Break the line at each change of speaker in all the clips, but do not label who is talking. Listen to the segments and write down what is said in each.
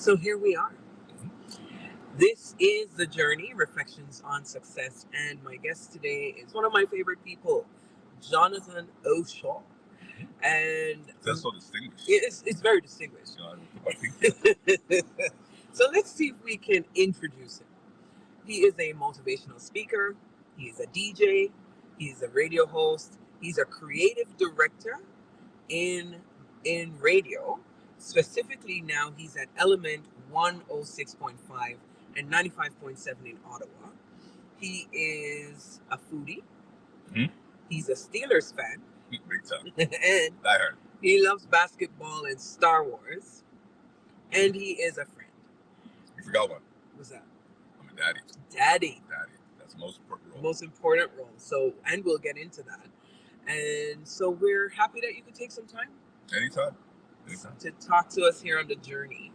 So here we are. This is The Journey, Reflections on Success. And my guest today is one of my favorite people, Jonathan O'Shaw. And
That's so distinguished.
it's very distinguished. So let's see if we can introduce him. He is a motivational speaker. He is a DJ. He's a radio host. He's a creative director in radio. Specifically now he's at ELMNT 106.5 and 95.7 in Ottawa. He is a foodie.
Mm-hmm.
He's a Steelers fan.
Big time.
And
I heard.
he loves basketball and Star Wars. And he is a friend.
You forgot one.
What's that?
I'm a daddy.
Daddy.
That's the most important role.
Most important role. So, and we'll get into that. And so we're happy that you could take some time.
Anytime.
To talk to us here on The Journey.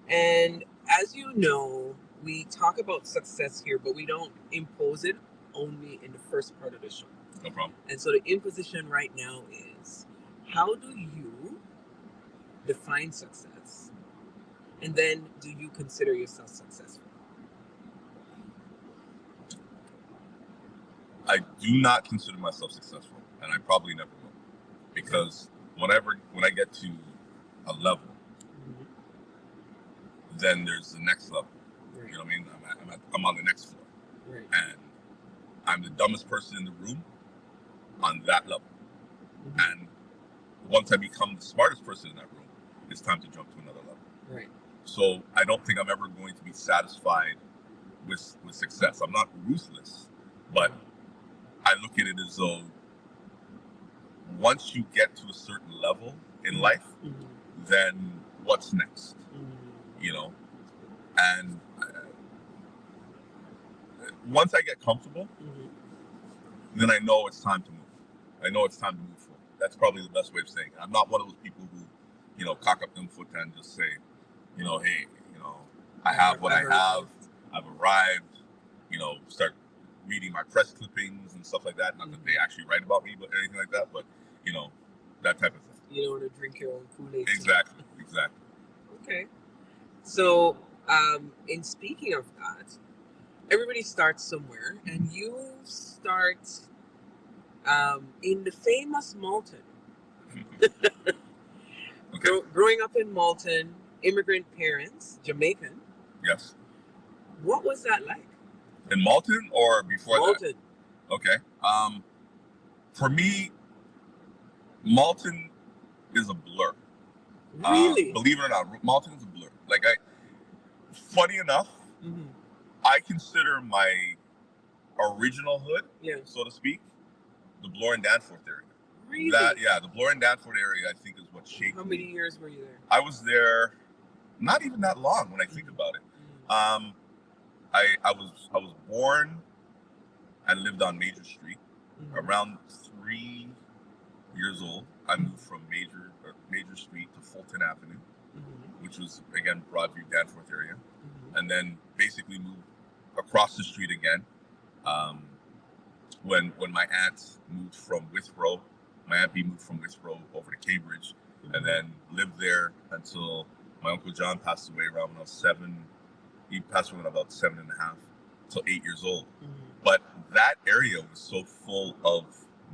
And as you know, we talk about success here, but we don't impose it only in the first part of the show.
No problem.
And so the imposition right now is, how do you define success? And then, do you consider yourself successful?
I do not consider myself successful, and I probably never will, because when I get to a level,
Mm-hmm.
then there's the next level.
Right.
You know what I mean? I'm on the next floor,
Right.
and I'm the dumbest person in the room on that level.
Mm-hmm.
And once I become the smartest person in that room, it's time to jump to another level.
Right.
So I don't think I'm ever going to be satisfied with success. I'm not ruthless, but I look at it as though once you get to a certain level in life,
Mm-hmm.
then what's next?
Mm-hmm.
You know? And once I get comfortable,
Mm-hmm.
then I know it's time to move. I know it's time to move forward. That's probably the best way of saying it. I'm not one of those people who, cock up them foot and just say, hey, I have what I have. I've arrived, start reading my press clippings and stuff like that. Not that they actually write about me, but anything like that. But, that type of thing.
You don't want to drink your own Kool-Aid.
Exactly.
Okay. So, in speaking of that, everybody starts somewhere, and you start in the famous Malton.
Okay.
Growing up in Malton, immigrant parents, Jamaican.
Yes.
What was that like?
In Malton or before
Malton.
that? Okay. For me, Malton is a blur.
Really?
Believe it or not, Malton is a blur. Funny enough,
Mm-hmm.
I consider my original hood,
Yeah.
so to speak, the Bloor and Danforth area.
Really?
The Bloor and Danforth area, I think, is what shaped
How many
me.
years were you there?
I was there not even that long when I think about it.
Mm-hmm.
I was born and lived on Major Street.
Mm-hmm.
Around 3 years old, I moved from Major Street to Fulton Avenue,
Mm-hmm.
which was again Broadview, Danforth area,
Mm-hmm.
and then basically moved across the street again. When my aunt moved from Withrow, my Aunt B moved from Withrow over to Cambridge,
Mm-hmm.
and then lived there until my Uncle John passed away around when I was 7. He passed away when I was about 7.5, till 8 years old.
Mm-hmm.
But that area was so full of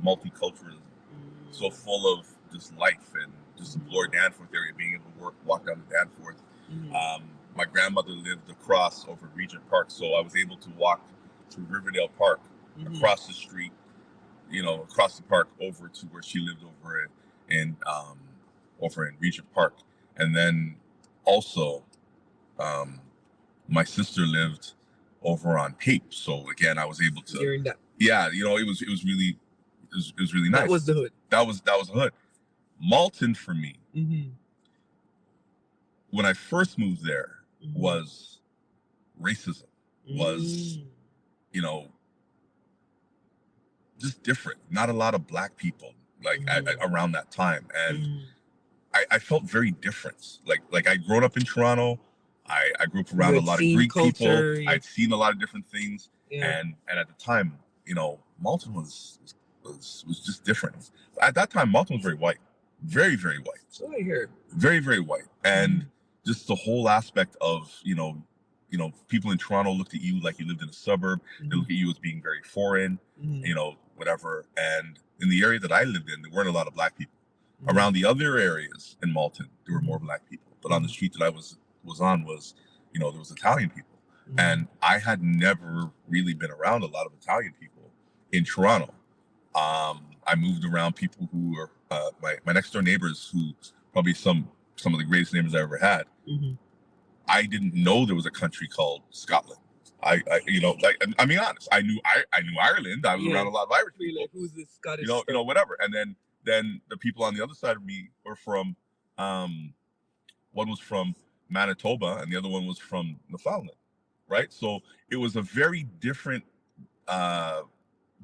multiculturalism,
Mm-hmm.
so full of just life, and just the Bloor Danforth area, being able to walk down to Danforth.
Mm-hmm.
My grandmother lived across over Regent Park, so I was able to walk to Riverdale Park,
Mm-hmm.
across the street, across the park over to where she lived over in Regent Park. And then also, my sister lived over on Cape, so again I was able to.
During that.
Yeah, it was really nice.
That was the hood.
That was the hood. Malton for me,
Mm-hmm.
when I first moved there,
Mm-hmm.
was racism. Was
Mm-hmm.
just different. Not a lot of black people around that time, and
Mm-hmm.
I felt very different. Like I'd grown up in Toronto. I grew up around a lot of Greek
culture,
people. I'd seen a lot of different things,
Yeah.
and at the time, Malton was just different. At that time, Malton was very white, very, very white,
So I hear.
very, very white, and just the whole aspect of, people in Toronto looked at you like you lived in a suburb. They look at you as being very foreign, whatever. And in the area that I lived in, there weren't a lot of black people. Around the other areas in Malton, there were more black people. But on the street that I was on was, there was Italian people. And I had never really been around a lot of Italian people in Toronto. I moved around people who were my next door neighbors, who probably some of the greatest neighbors I ever had. I didn't know there was a country called Scotland. I'm being honest. I knew Ireland. I was around a lot of Irish people.
Like, who's this Scottish?
Whatever. And then the people on the other side of me were from, one was from Manitoba and the other one was from Newfoundland, right? So it was a very different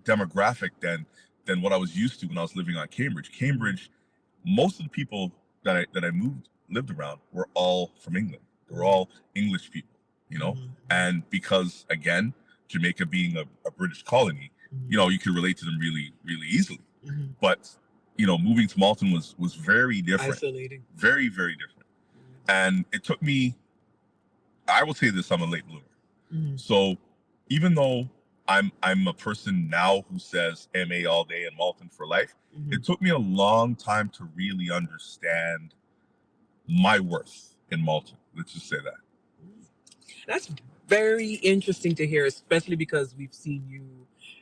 demographic than what I was used to when I was living on Cambridge. Cambridge, most of the people that I lived around were all from England. They were all English people, and because, again, Jamaica being a British colony, you could relate to them really, really easily. But, moving to Malton was very different.
Isolating.
Very, very different. And it took me, I will say this, I'm a late bloomer. So even though I'm a person now who says MA all day and Malton for life, it took me a long time to really understand my worth in Malton. Let's just say that.
That's very interesting to hear, especially because we've seen you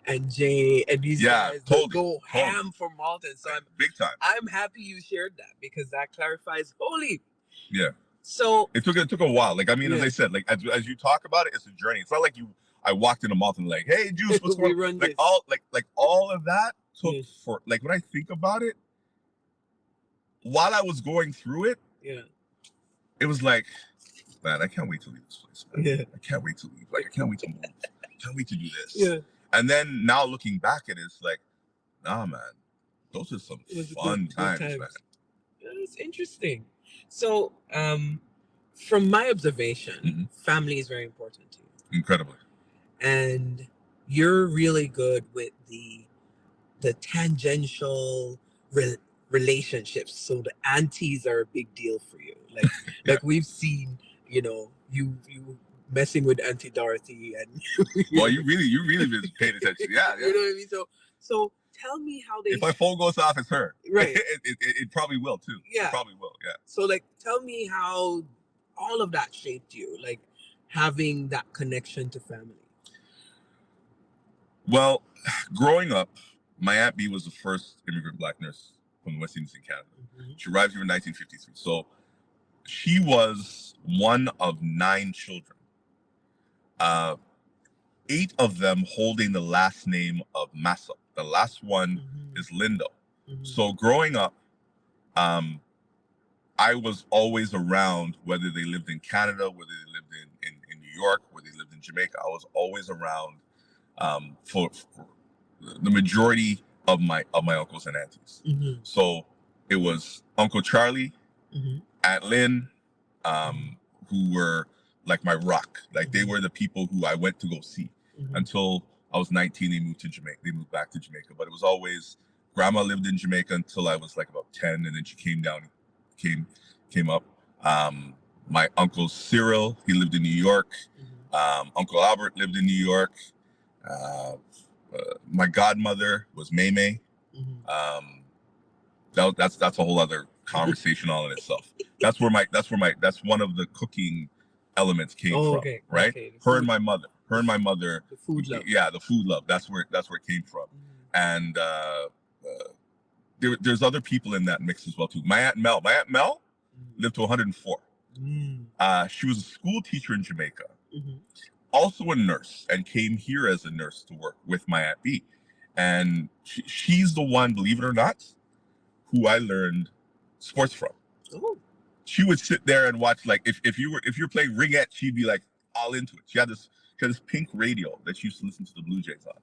and Jay and these guys go ham for Malton. So
big time.
I'm happy you shared that, because that clarifies holy.
Yeah.
So
it took a while. Like, I mean, as I said, like as you talk about it, it's a journey. It's not like I walked into Malton like, hey, Juice, what's going on? Like all of that took for, like, when I think about it, while I was going through it, it was like, man, I can't wait to leave this place. Man. I can't wait to leave. Like, I can't wait to move. I can't wait to do this.
Yeah.
And then now looking back at it, it's like, nah, man, those are some fun times, man.
That's interesting. So, from my observation, family is very important to you.
Incredibly.
And you're really good with the tangential relationships. So the aunties are a big deal for you. Like, like we've seen, you messing with Auntie Dorothy, and
well, you really been paying attention. Yeah.
You know what I mean? So tell me how they.
If my phone goes off, it's her.
Right.
it probably will too.
Yeah.
It probably will. Yeah.
So, like, tell me how all of that shaped you, like having that connection to family.
Well, growing up, my Aunt B was the first immigrant black nurse from the West Indies in Canada. She arrived here in 1953. So she was one of 9 children. 8 of them holding the last name of Massa. The last one is Lindo. So growing up, I was always around, whether they lived in Canada, whether they lived in New York, whether they lived in Jamaica. I was always around for the majority of my uncles and aunties. So it was Uncle Charlie, Aunt Lynn, who were like my rock. Like, they were the people who I went to go see until I was 19. They moved to Jamaica. They moved back to Jamaica, but it was always grandma lived in Jamaica until I was like about 10, and then she came up. My uncle Cyril, he lived in New York. Uncle Albert lived in New York. My godmother was May. That's a whole other conversation all in itself. That's one of the cooking elements came from, right?
Okay.
Her and my mother.
The food love.
Yeah, the food love. That's where it came from. And there's other people in that mix as well too. My Aunt Mel lived to 104. She was a school teacher in Jamaica, also a nurse, and came here as a nurse to work with my Aunt B. And she's the one, believe it or not, who I learned sports from.
Oh.
She would sit there and watch, like, if you're playing ringette, she'd be like all into it. She had this pink radio that she used to listen to the Blue Jays on.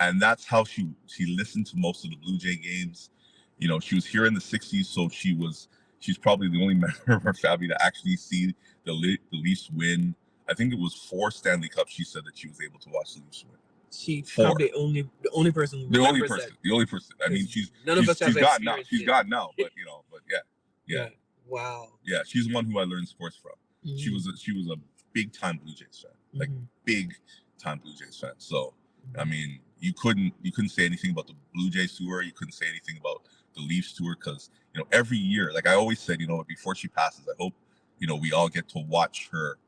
And that's how she listened to most of the Blue Jay games. She was here in the 60s, so she's probably the only member of her family to actually see the Leafs win. I think it was 4 Stanley Cups. She said that she was able to watch the Leafs win.
She's probably the only person.
The only person. I mean, she's gone now. She's gone now, but yeah.
Wow.
Yeah, she's the one who I learned sports from.
Mm-hmm.
She was a big time Blue Jays fan, like big time Blue Jays fan. So I mean, you couldn't say anything about the Blue Jays tour. You couldn't say anything about the Leafs tour because every year, like I always said, before she passes, I hope we all get to watch her,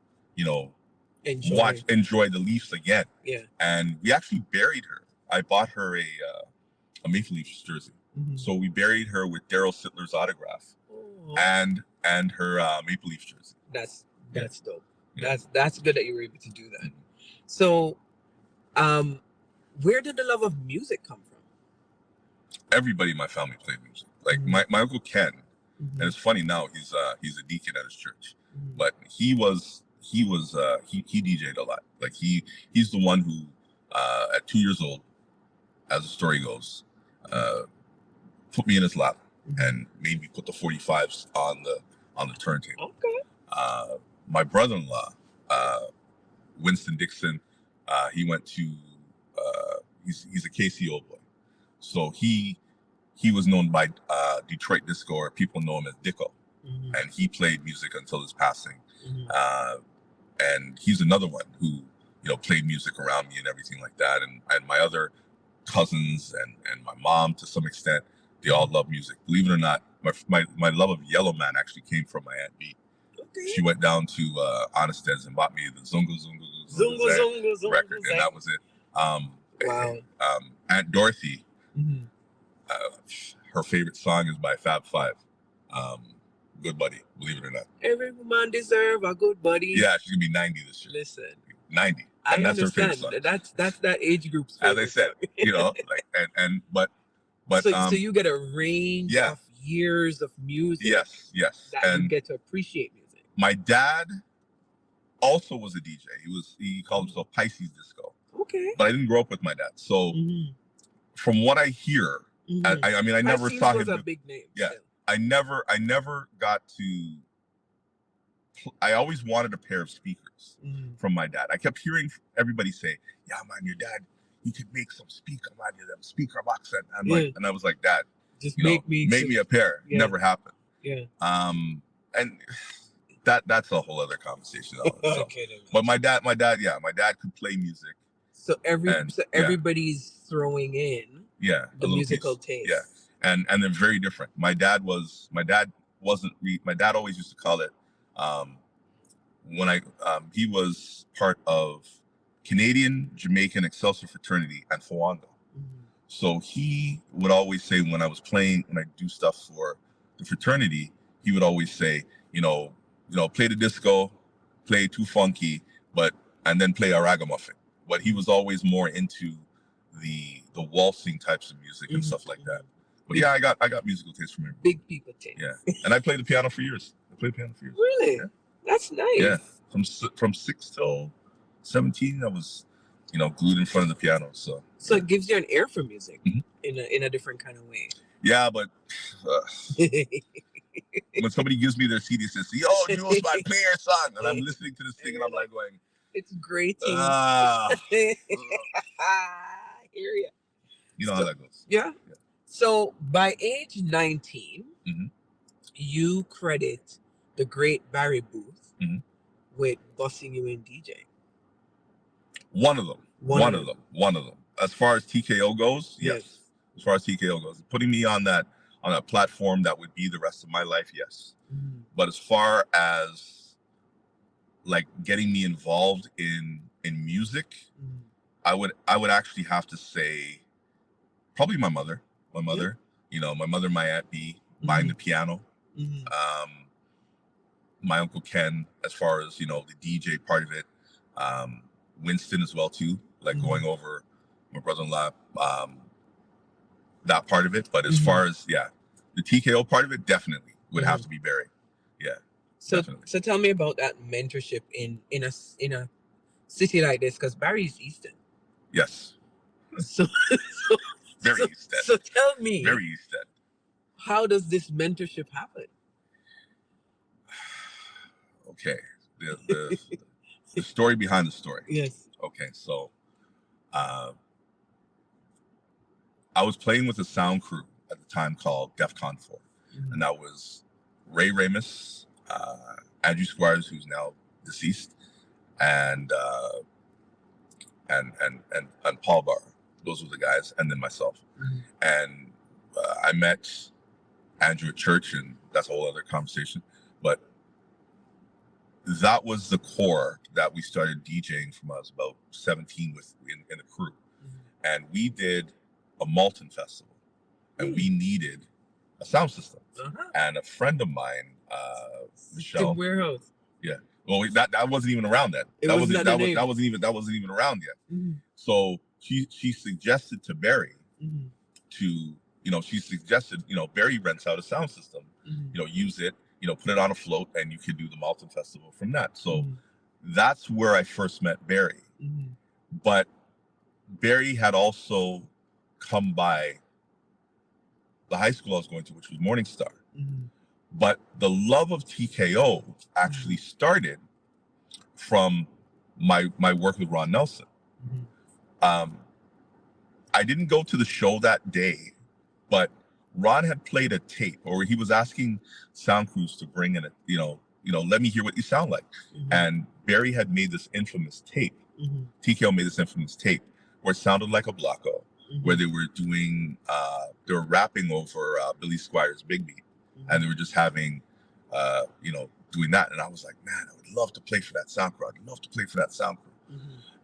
enjoy the Leafs again.
Yeah.
And we actually buried her. I bought her a Maple Leafs jersey. So we buried her with Daryl Sittler's autograph and her Maple Leafs jersey.
That's dope. Yeah. That's good that you were able to do that. So, where did the love of music come from?
Everybody in my family played music. Like my Uncle Ken, and it's funny now, he's a deacon at his church, but he DJ'd a lot. Like he's the one who at 2 years old, as the story goes, put me in his lap and made me put the 45s on the turntable. Okay. My brother-in-law, Winston Dixon, he went to he's a KCO boy, so he was known by Detroit disco, or people know him as Dicko, and he played music until his passing. And he's another one who played music around me and everything like that. And my other cousins and my mom, to some extent, they all love music. Believe it or not, my love of Yellow Man actually came from my Aunt B. Okay. She went down to Honested's and bought me the Zunga record, and that was it. Wow. Aunt Dorothy, her favorite song is by Fab Five, Good Buddy, believe it or not.
Every woman deserve a good buddy.
Yeah, she's gonna be 90 this year.
Listen,
90.
And that's understand. Her favorite song. That's that age group's favorite.
As I said, but
so you get a range of years of music.
Yes.
That you get to appreciate music.
My dad also was a DJ. He called himself Pisces Disco.
Okay.
But I didn't grow up with my dad. So from what I hear, I mean, I never saw him.
Was a big name.
Yeah. Still. I never got to. I always wanted a pair of speakers from my dad. I kept hearing everybody say, "Yeah, man, your dad, he could make some speaker, man, them speaker box." And I was like, "Dad,
just make me
a pair." Yeah. Never happened.
Yeah.
And that's a whole other conversation. So. Okay, but my dad could play music.
So everybody's throwing in the musical taste.
Yeah. And they're very different. My dad always used to call it when he was part of Canadian Jamaican Excelsior fraternity and Fawanga. So he would always say, when I do stuff for the fraternity, he would always say, play the disco, play Too Funky, and then play a ragamuffin. But he was always more into the waltzing types of music and stuff like that. But yeah, I got musical taste from him.
Big people taste.
Yeah, and I played the piano for years.
Really? Yeah. That's nice.
Yeah, from 6 till 17, I was, glued in front of the piano. So
it gives you an ear for music in a different kind of way.
Yeah, but when somebody gives me their CD and says, "Yo, Jules, my player song," and I'm listening to this thing and I'm like going,
"It's great."
Hear
you.
How that goes.
Yeah. So by age 19, you credit the great Barry Booth with busing you in DJ.
One of them. As far as TKO goes, yes. As far as TKO goes, putting me on that platform that would be the rest of my life, yes. But as far as like getting me involved in music, I would actually have to say probably my mother. My mother, my Aunt B buying the piano. My Uncle Ken, as far as, the DJ part of it. Winston as well too, like going over my brother-in-law, that part of it. But as far as, the TKO part of it, definitely would have to be Barry. Yeah.
So tell me about that mentorship in a city like this, because Barry's Easton.
Yes. Very East End.
So tell me,
very East End.
How does this mentorship happen?
Okay, the story behind the story.
Yes.
Okay, so I was playing with a sound crew at the time called DEFCON 4, and that was Ray Ramus, Andrew Squires, who's now deceased, and Paul Barr. Those were the guys, and then myself.
Mm-hmm.
And I met Andrew at church, and that's a whole other conversation. But that was the core that we started DJing from. I was about 17 in the crew, and we did a Malton festival, and we needed a sound system. And a friend of mine, Michelle,
warehouse.
Yeah. Well, that wasn't even around then. That wasn't even around yet.
Mm-hmm.
So she suggested to Barry to, she suggested, Barry rents out a sound system, use it, put it on a float, and you could do the Malton Festival from that. So that's where I first met Barry. But Barry had also come by the high school I was going to, which was Morning Star. But the love of TKO actually started from my work with Ron Nelson. I didn't go to the show that day, but Ron had played a tape, or he was asking sound crews to bring in let me hear what you sound like. And Barry had made this infamous tape. TKO made this infamous tape where it sounded like a Blocko, where they were doing, they were rapping over Billy Squire's Big Beat, and they were just having, doing that. And I was like, man, I would love to play for that sound crew. I'd love to play for that sound crew.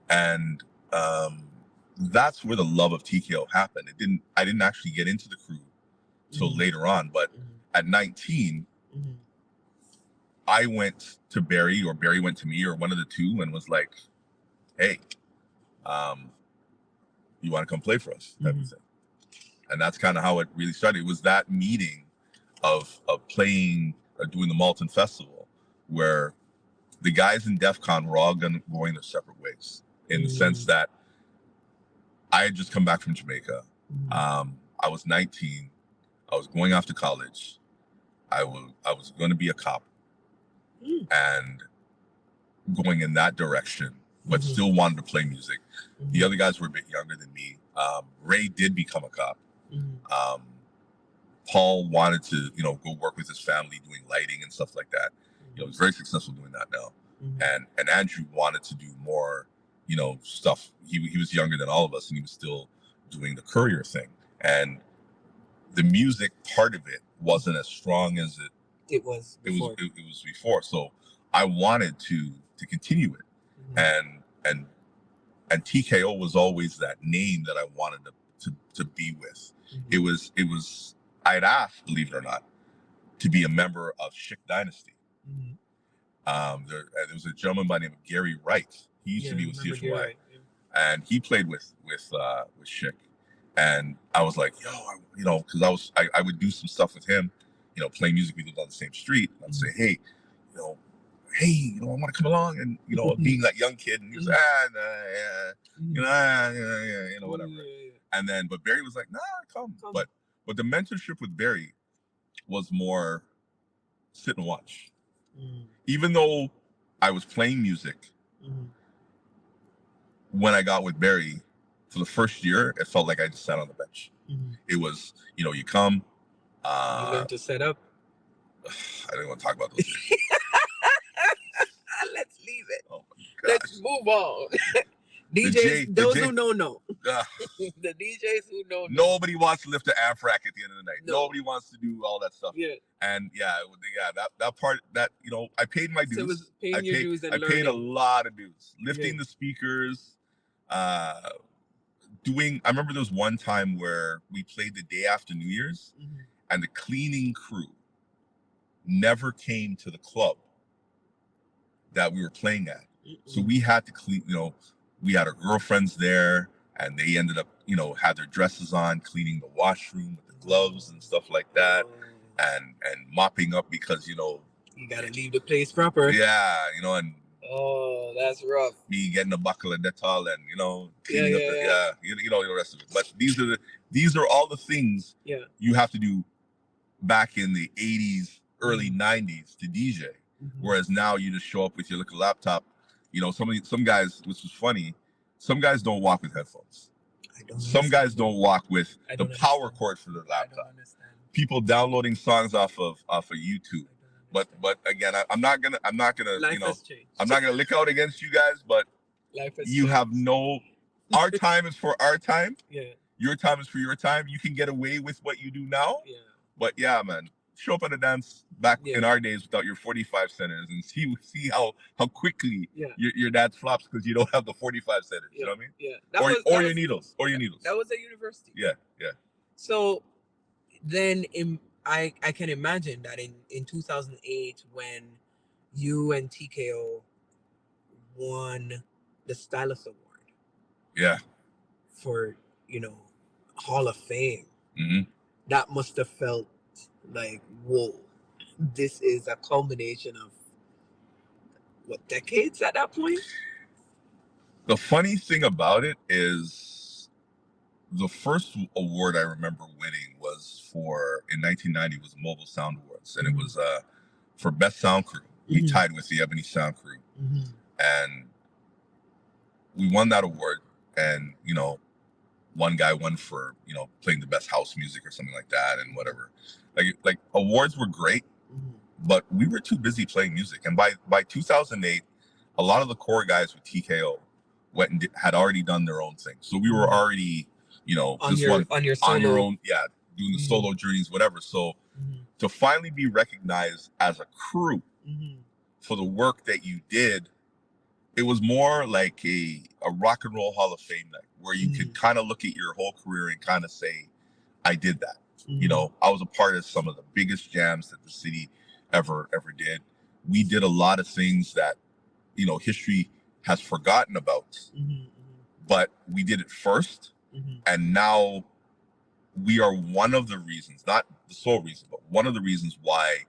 And that's where the love of TKO happened. I didn't actually get into the crew till later on, but at 19, I went to Barry, or Barry went to me, or one of the two, and was like, hey, you want to come play for us? Type of thing. And that's kind of how it really started. It was that meeting of playing, doing the Malton Festival, where the guys in DEF CON were all going their separate ways, in the sense that I had just come back from Jamaica. I was 19. I was going off to college. I was going to be a cop, and going in that direction, but still wanted to play music. The other guys were a bit younger than me. Ray did become a cop. Paul wanted to, go work with his family doing lighting and stuff like that. He's very successful doing that now. And Andrew wanted to do more, stuff. He was younger than all of us, and he was still doing the courier thing. And the music part of it wasn't as strong as it was before. So I wanted to continue it. And TKO was always that name that I wanted to be with. It was I'd asked, believe it or not, to be a member of Schick Dynasty. There was a gentleman by the name of Gary Wright. He used to be with CHY, and he played with Schick. And I was like, because I would do some stuff with him, playing music. We lived on the same street. And I'd say, hey, I want to come along, and being that young kid, and he was whatever. And then, but Barry was like, nah, come. But the mentorship with Barry was more sit and watch. Even though I was playing music, when I got with Barry for the first year, it felt like I just sat on the bench. It was, you come.
You learned to set up.
I don't want to talk about those things.
Let's leave it.
Oh my gosh.
Let's move on. DJs, those who don't know. The DJs who don't know.
Nobody wants to lift the amp rack at the end of the night. No. Nobody wants to do all that stuff. And that part, that I paid my dues.
So it was paying your dues and
I
learning.
paid a lot of dues. Lifting the speakers, I remember there was one time where we played the day after New Year's, and the cleaning crew never came to the club that we were playing at. So we had to clean, we had our girlfriends there, and they ended up, had their dresses on, cleaning the washroom with the gloves and stuff like that, and mopping up because, you
gotta leave the place proper.
Yeah, and
oh, that's rough.
Me getting a buckle of Dettol and, cleaning up the rest of it. But these are all the things you have to do back in the 80s, early 90s to DJ. Whereas now you just show up with your little laptop. Some guys, which is funny, some guys don't walk with headphones. Some guys don't walk with the power cord for their laptop. People downloading songs off of YouTube. But again, I'm not gonna
Life has changed.
I'm not gonna lick out against you guys, but
Life has
you
changed.
have no. Our time is for our time.
Yeah.
Your time is for your time. You can get away with what you do now.
Yeah.
But yeah, man, show up at a dance back
Yeah.
in our days without your 45 centers and see how quickly
Yeah.
your dance flops because you don't have the 45 centers.
Yeah.
You know what I mean?
Yeah.
Or your needles. Or your needles.
That was at university.
Yeah. Yeah.
So then I can imagine that in 2008 when you and TKO won the Stylus Award
Yeah.
for, Hall of Fame,
hmm
that must have felt like, whoa, this is a culmination of what, decades at that point?
The funny thing about it is the first award I remember winning was in 1990 was Mobile Sound Awards, and it was for Best Sound Crew. We tied with the Ebony Sound Crew, and we won that award. And one guy won for playing the best house music or something like that, and whatever. Like awards were great, but we were too busy playing music. And by 2008, a lot of the core guys with TKO went and had already done their own thing. So we were already
on your
own, doing the solo journeys, whatever. So to finally be recognized as a crew for the work that you did, it was more like a rock and roll Hall of Fame night where you could kind of look at your whole career and kind of say, I did that. I was a part of some of the biggest jams that the city ever did. We did a lot of things that history has forgotten about, but we did it first. And now we are one of the reasons, not the sole reason, but one of the reasons why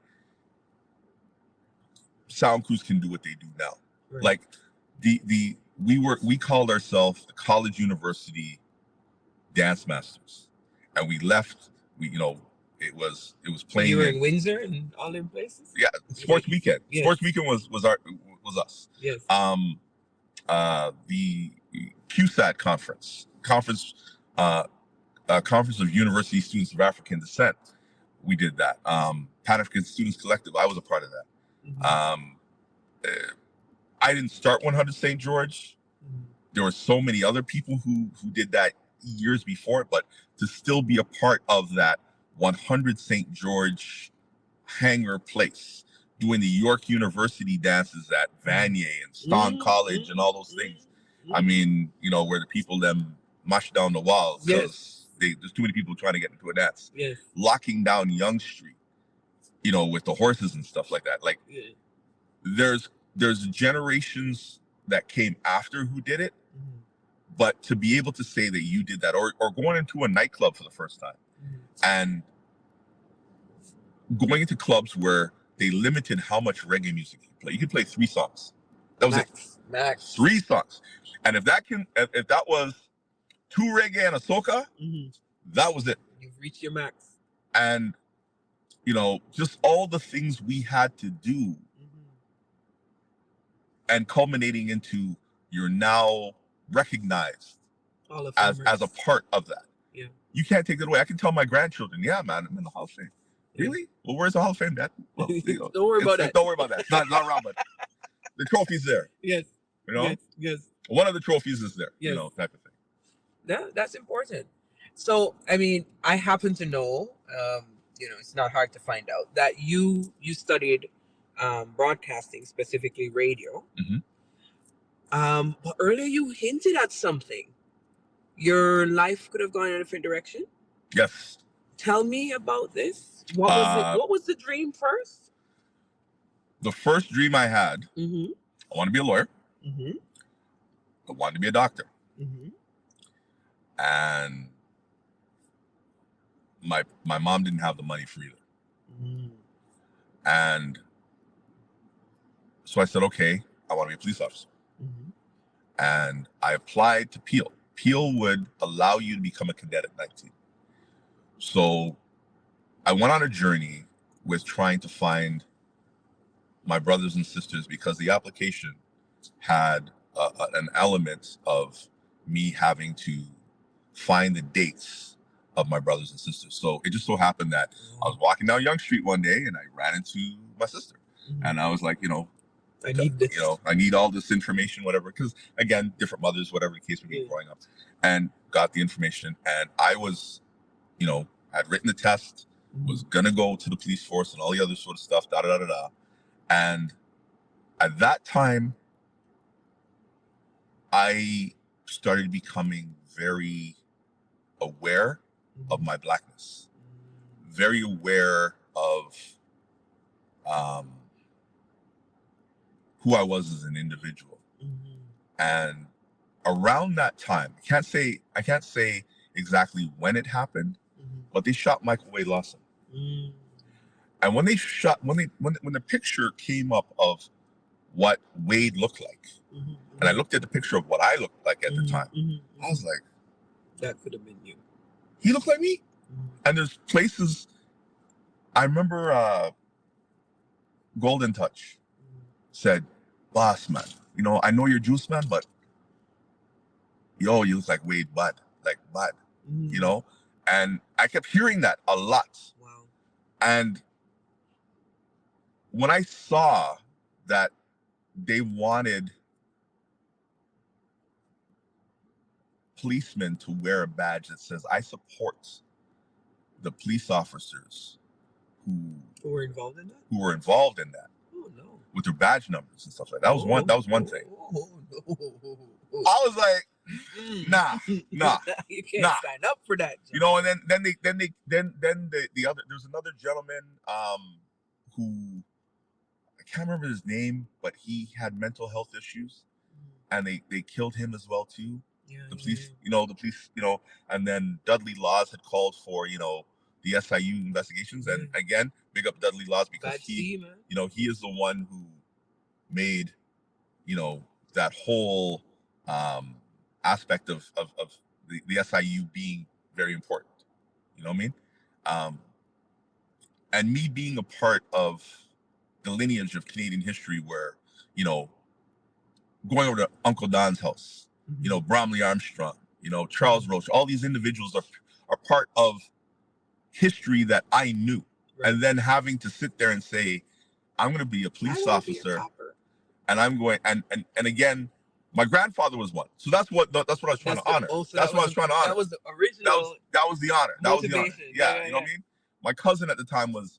sound crews can do what they do now. Right. Like we called ourselves the College University Dance Masters, and we left. It was playing.
You were in Windsor and all them places.
Yeah, Sports Weekend. Yes. Sports Weekend was us.
Yes.
The CUSAT conference of University Students of African Descent. We did that. Pan African Students Collective. I was a part of that. I didn't start 100 St. George. There were so many other people who did that years before, but to still be a part of that 100 St. George hangar place, doing the York University dances at Vanier and Stone College and all those things. I mean, where the people them mush down the walls because there's too many people trying to get into a dance.
Yes.
Locking down Young Street, with the horses and stuff like that. Like there's generations that came after who did it, but to be able to say that you did that, or going into a nightclub for the first time and going into clubs where they limited how much reggae music you could play. You could play 3 songs. That was
Max.
3 songs. And if that was 2 reggae and a soca, that was it.
You've reached your max.
And just all the things we had to do, and culminating into you're now recognized as a part of that.
Yeah.
You can't take that away. I can tell my grandchildren, yeah, man, I'm in the Hall of Fame. Yeah. Really? Well, where's the Hall of Fame, Dad? Well,
Don't worry about that.
Don't worry about that. It's not around, but the trophy's there.
Yes. Yes.
One of the trophies is there.
Yes.
Type of thing.
That's important. So, I mean, I happen to know, it's not hard to find out that you studied broadcasting, specifically radio. But earlier you hinted at something. Your life could have gone in a different direction.
Yes.
Tell me about this. What was it? What was the dream first?
The first dream I had, I want to be a lawyer. I wanted to be a doctor. And my mom didn't have the money for either. And so I said, okay, I want to be a police officer. And I applied to Peel. Peel would allow you to become a cadet at 19. So I went on a journey with trying to find my brothers and sisters because the application had an element of me having to find the dates of my brothers and sisters. So it just so happened that I was walking down Young Street one day and I ran into my sister. And I was like,
I need this.
I need all this information, whatever. Because again, different mothers, whatever the case may be, growing up, and got the information. And I was, had written the test, was gonna go to the police force and all the other sort of stuff, da da da da. And at that time, I started becoming very aware of my blackness, very aware of who I was as an individual. And around that time, I can't say exactly when it happened, but they shot Michael Wade Lawson. And when the picture came up of what Wade looked like, and I looked at the picture of what I looked like at the time, I was like,
that could have been you.
He looked like me. And there's places, I remember Golden Touch said, boss man, I know you're Juice Man, but you look like Wade Bud, and I kept hearing that a lot.
Wow.
And when I saw that they wanted policemen to wear a badge that says, I support the police officers who were involved in that.
Oh no.
With their badge numbers and stuff like that. That was one thing. I was like, nah.
You can't sign up for that.
And then the other, there's another gentleman who I can't remember his name, but he had mental health issues, and they killed him as well too. The police, and then Dudley Laws had called for, the SIU investigations, and again, big up Dudley Laws because he is the one who made, that whole aspect of the SIU being very important. You know what I mean? And me being a part of the lineage of Canadian history where, going over to Uncle Don's house, Bromley Armstrong, Charles Roach, all these individuals are part of history that I knew. Right. And then having to sit there and say, I'm going to be a police officer, and I'm going, and again, my grandfather was one. So that's what I was trying to honor. That's what I was trying to honor.
That was the original.
That was the honor. That was the honor.
Yeah,
you know what I mean? My cousin at the time was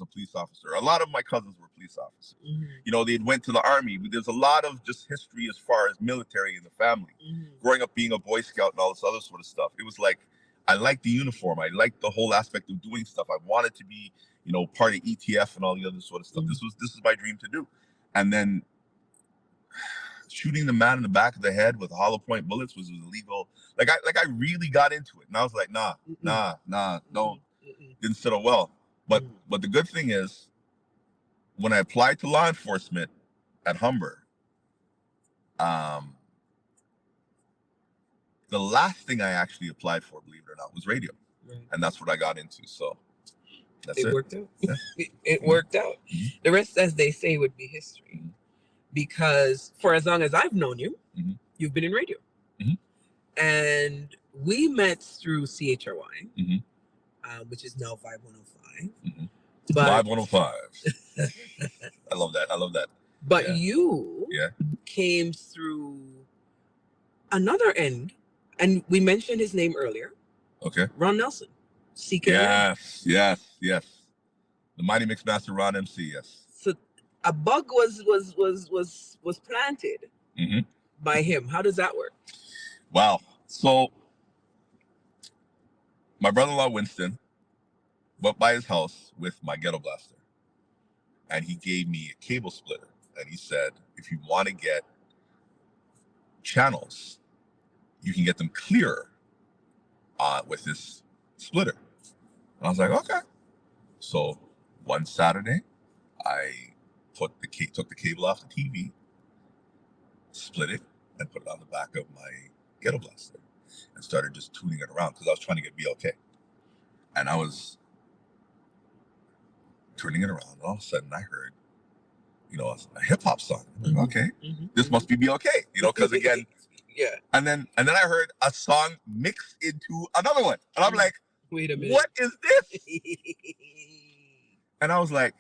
a police officer. A lot of my cousins were police officers. They went to the army. There's a lot of just history as far as military in the family. Growing up being a Boy Scout and all this other sort of stuff. It was like, I liked the uniform. I liked the whole aspect of doing stuff. I wanted to be, part of ETF and all the other sort of stuff. This is my dream to do. And then shooting the man in the back of the head with hollow point bullets was illegal. Like I really got into it, and I was like, nah, don't. Didn't settle well. But the good thing is, when I applied to law enforcement at Humber, the last thing I actually applied for, believe it or not, was radio. Right. And that's what I got into. So that's it.
Worked out. It worked out. The rest, as they say, would be history. Because for as long as I've known you, you've been in radio. And we met through CHRY, which is now 5105.
But 5105. I love that.
But you came through another end, and we mentioned his name earlier.
Okay.
Ron Nelson. CK.
Yes. The mighty Mixmaster Ron MC, yes.
So a bug was planted by him. How does that work?
Wow. So my brother-in-law Winston went by his house with my ghetto blaster, and he gave me a cable splitter, and he said, if you want to get channels, you can get them clearer with this splitter. And I was like, okay. So one Saturday, I took the cable off the TV, split it, and put it on the back of my ghetto blaster, and started just tuning it around because I was trying to get BLK. And I was turning it around, and all of a sudden I heard, a hip hop song. I'm like, okay, this must be BLK, because again, and then I heard a song mixed into another one, and I'm like,
Wait a minute.
What is this? And I was like,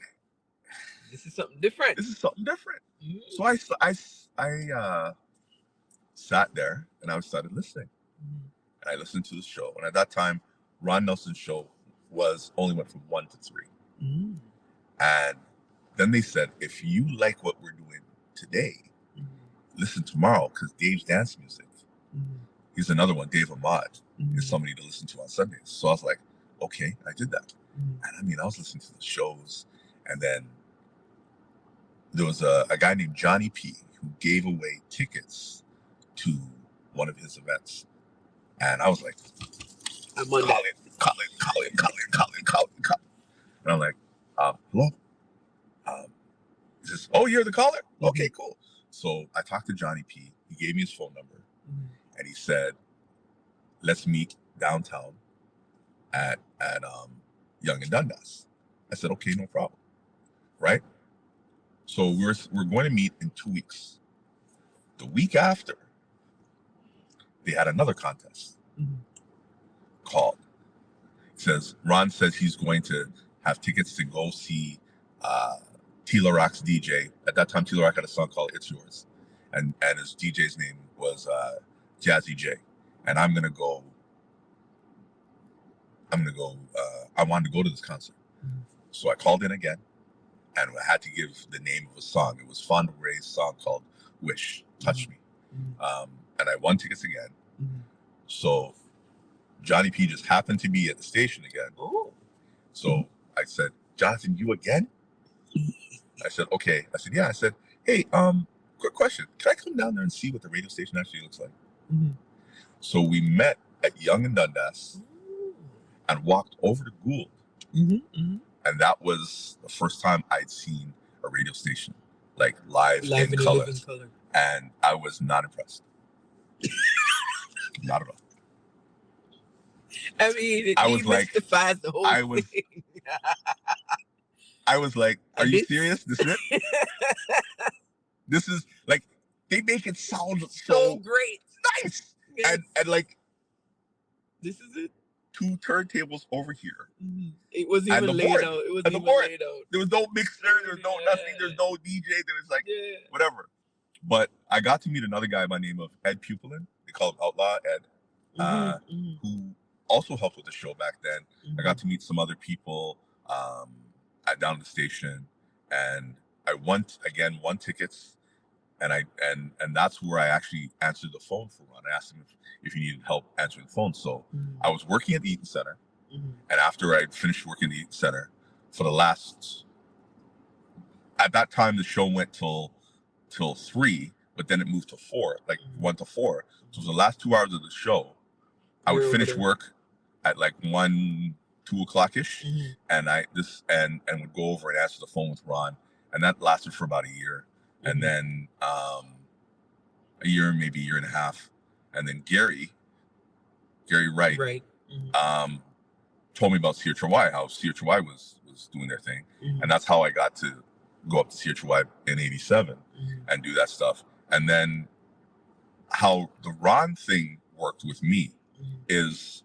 this is something different.
This is something different.
Mm.
So I sat there and I started listening. And I listened to the show. And at that time, Ron Nelson's show only went from 1 to 3. And then they said, if you like what we're doing today, listen tomorrow, because Dave's dance music. He's another one. Dave Ahmad is somebody to listen to on Sundays. So I was like, okay, I did that. And I mean, I was listening to the shows, and then there was a guy named Johnny P who gave away tickets to one of his events. And I was like, Colin. And I'm like, hello? He says, oh, you're the caller? Okay, cool. So I talked to Johnny P. He gave me his phone number. And he said, let's meet downtown at Yonge and Dundas. I said, okay, no problem. Right? So we're going to meet in 2 weeks. The week after, they had another contest called. It says, Ron says he's going to have tickets to go see Tila Rock's DJ. At that time, Tila Rock had a song called It's Yours. And his DJ's name was Jazzy J. And I wanted to go to this concert. So I called in again, and I had to give the name of a song. It was Fonda Ray's song called Wish, Touch Me. And I won tickets again. So Johnny P just happened to be at the station again. So I said, Jonathan, you again? I said, okay. I said, yeah. I said, hey, quick question. Can I come down there and see what the radio station actually looks like? So we met at Yonge and Dundas and walked over to Gould. And that was the first time I'd seen a radio station, like live in color. And I was not impressed. Not at all.
I mean, it demystifies the whole thing.
I was like, are you serious? This is it? This is like, they make it sound so
great.
Nice. Yes. And like,
this is it.
2 turntables over here.
It wasn't even laid out. It wasn't even laid out.
There was no mixer. There was no nothing. There's no DJ. There was like, whatever. But I got to meet another guy by the name of Ed Pupilin. They call him Outlaw Ed, who also helped with the show back then. I got to meet some other people down at the station, and I won tickets, and that's where I actually answered the phone for Ron. I asked him if he needed help answering the phone. So I was working at the Eaton Center, and after I finished working at the Eaton Center, for the last, at that time the show went till 3, but then it moved to 4, like 1 to 4. So for the last 2 hours of the show, I would finish work at like 1, 2 o'clock ish, and would go over and answer the phone with Ron, and that lasted for about a year, and then a year, maybe a year and a half, and then Gary Wright, told me about CHY, how CHY was doing their thing, and that's how I got to go up to CHY in '87 and do that stuff. And then how the Ron thing worked with me is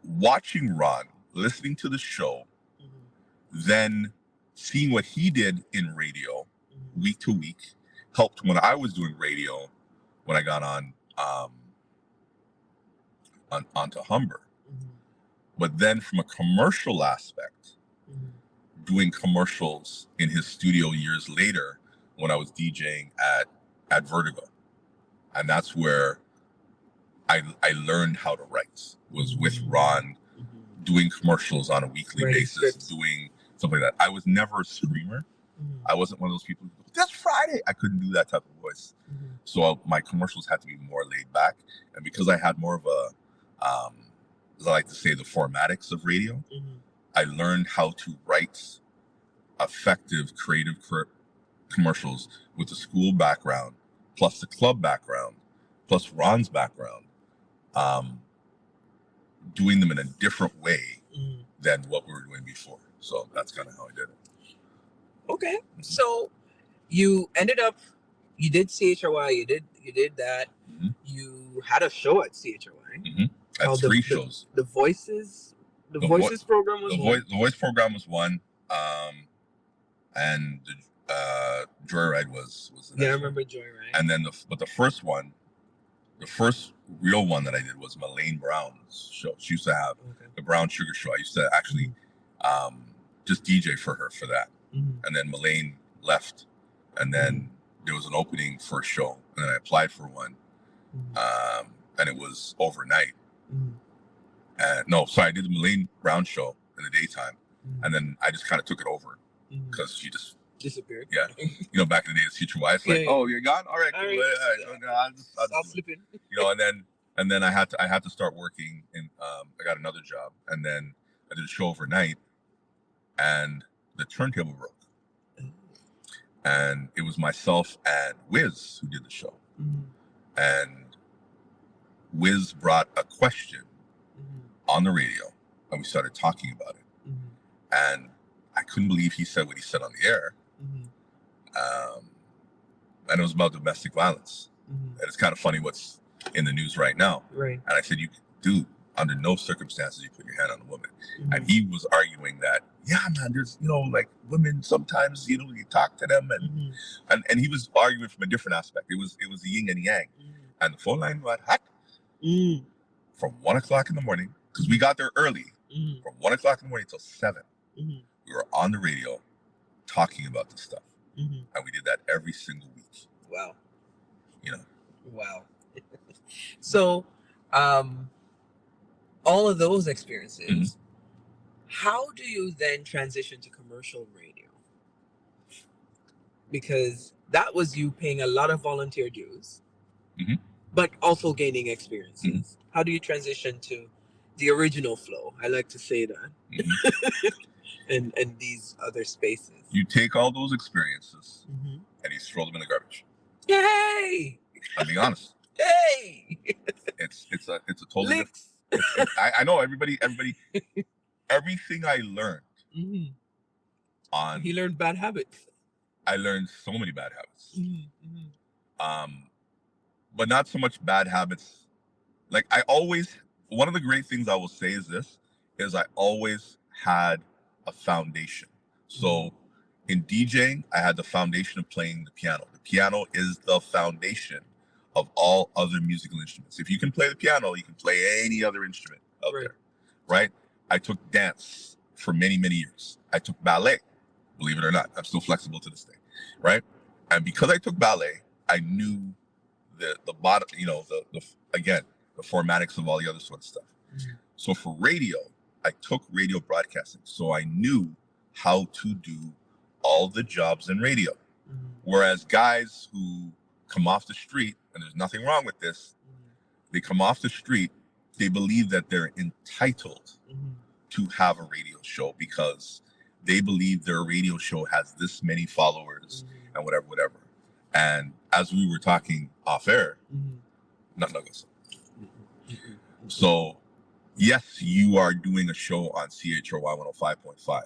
watching Ron, listening to the show, then seeing what he did in radio week to week helped when I was doing radio when I got onto Humber. But then from a commercial aspect, doing commercials in his studio years later when I was DJing at Vertigo. And that's where I learned how to write, was with Ron, doing commercials on a weekly basis, doing something like that. I was never a screamer. I wasn't one of those people who go, "This Friday." I couldn't do that type of voice. So my commercials had to be more laid back. And because I had more of a, as I like to say, the formatics of radio, I learned how to write effective, creative commercials with the school background, plus the club background, plus Ron's background, doing them in a different way than what we were doing before. So that's kind of how I did it.
Okay. So you ended up, you did CHY, you did that. You had a show at CHY.
I had three shows.
The Voices, the Voices program was one.
The Voice program was one, and the Joyride was the next
I remember
one.
Joyride.
And then the first real one that I did was Melaine Brown's show. She used to have the Brown Sugar Show. I used to actually just DJ for her for that. And then Melaine left, and then there was an opening for a show, and then I applied for one, and it was overnight. I did the Melaine Brown show in the daytime, and then I just kind of took it over because she just
disappeared.
Yeah, back in the day, it's future wife, like, oh, you're gone. All right, cool. I'll slip in. And then I had to start working, and I got another job, and then I did a show overnight, and the turntable broke, and it was myself and Wiz who did the show, and Wiz brought a question on the radio, and we started talking about it, and I couldn't believe he said what he said on the air, and it was about domestic violence, and it's kind of funny what's in the news right now, and I said, dude, under no circumstances you put your hand on a woman, and he was arguing that, yeah, man, there's like women sometimes you talk to them, and he was arguing from a different aspect. It was the yin and yang, and the phone line got hot from 1 o'clock in the morning, because we got there early, from 1 o'clock in the morning till 7. We were on the radio talking about this stuff, and we did that every single week.
Wow. Wow.
So,
all of those experiences, how do you then transition to commercial radio? Because that was you paying a lot of volunteer dues, but also gaining experiences. How do you transition to the original flow? I like to say that. and these other spaces.
You take all those experiences and you throw them in the garbage.
Yay!
I'm being honest.
Hey!
It's a totally different. I know everybody. Everything I learned
He learned bad habits.
I learned so many bad habits. But not so much bad habits. Like one of the great things I will say is I always had a foundation. So in DJing, I had the foundation of playing the piano. The piano is the foundation of all other musical instruments. If you can play the piano, you can play any other instrument out there, right? I took dance for many, many years. I took ballet, believe it or not. I'm still flexible to this day, right? And because I took ballet, I knew the bottom, the formatics of all the other sort of stuff. So for radio, I took radio broadcasting. So I knew how to do all the jobs in radio. Whereas guys who come off the street, and there's nothing wrong with this, they come off the street, they believe that they're entitled to have a radio show because they believe their radio show has this many followers and whatever. And as we were talking off air, nothing like this. So yes, you are doing a show on CHRY 105.5,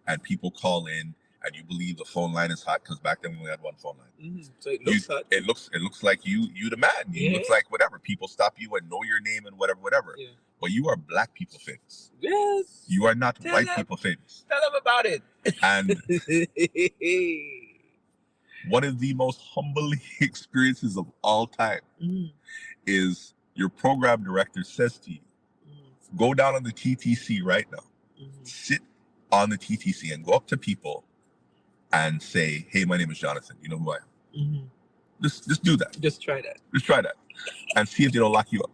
and people call in, and you believe the phone line is hot because back then we only had one phone line.
So it looks hot.
It looks like you the man. You looks like whatever. People stop you and know your name and whatever. Yeah. But you are black people famous.
Yes.
You are not white people famous.
Tell them about it.
And one of the most humbling experiences of all time is your program director says to you, go down on the TTC right now, sit on the TTC and go up to people and say, hey, my name is Jonathan. You know who I am? Just do that.
Just try that.
Just try that. And see if they don't lock you up.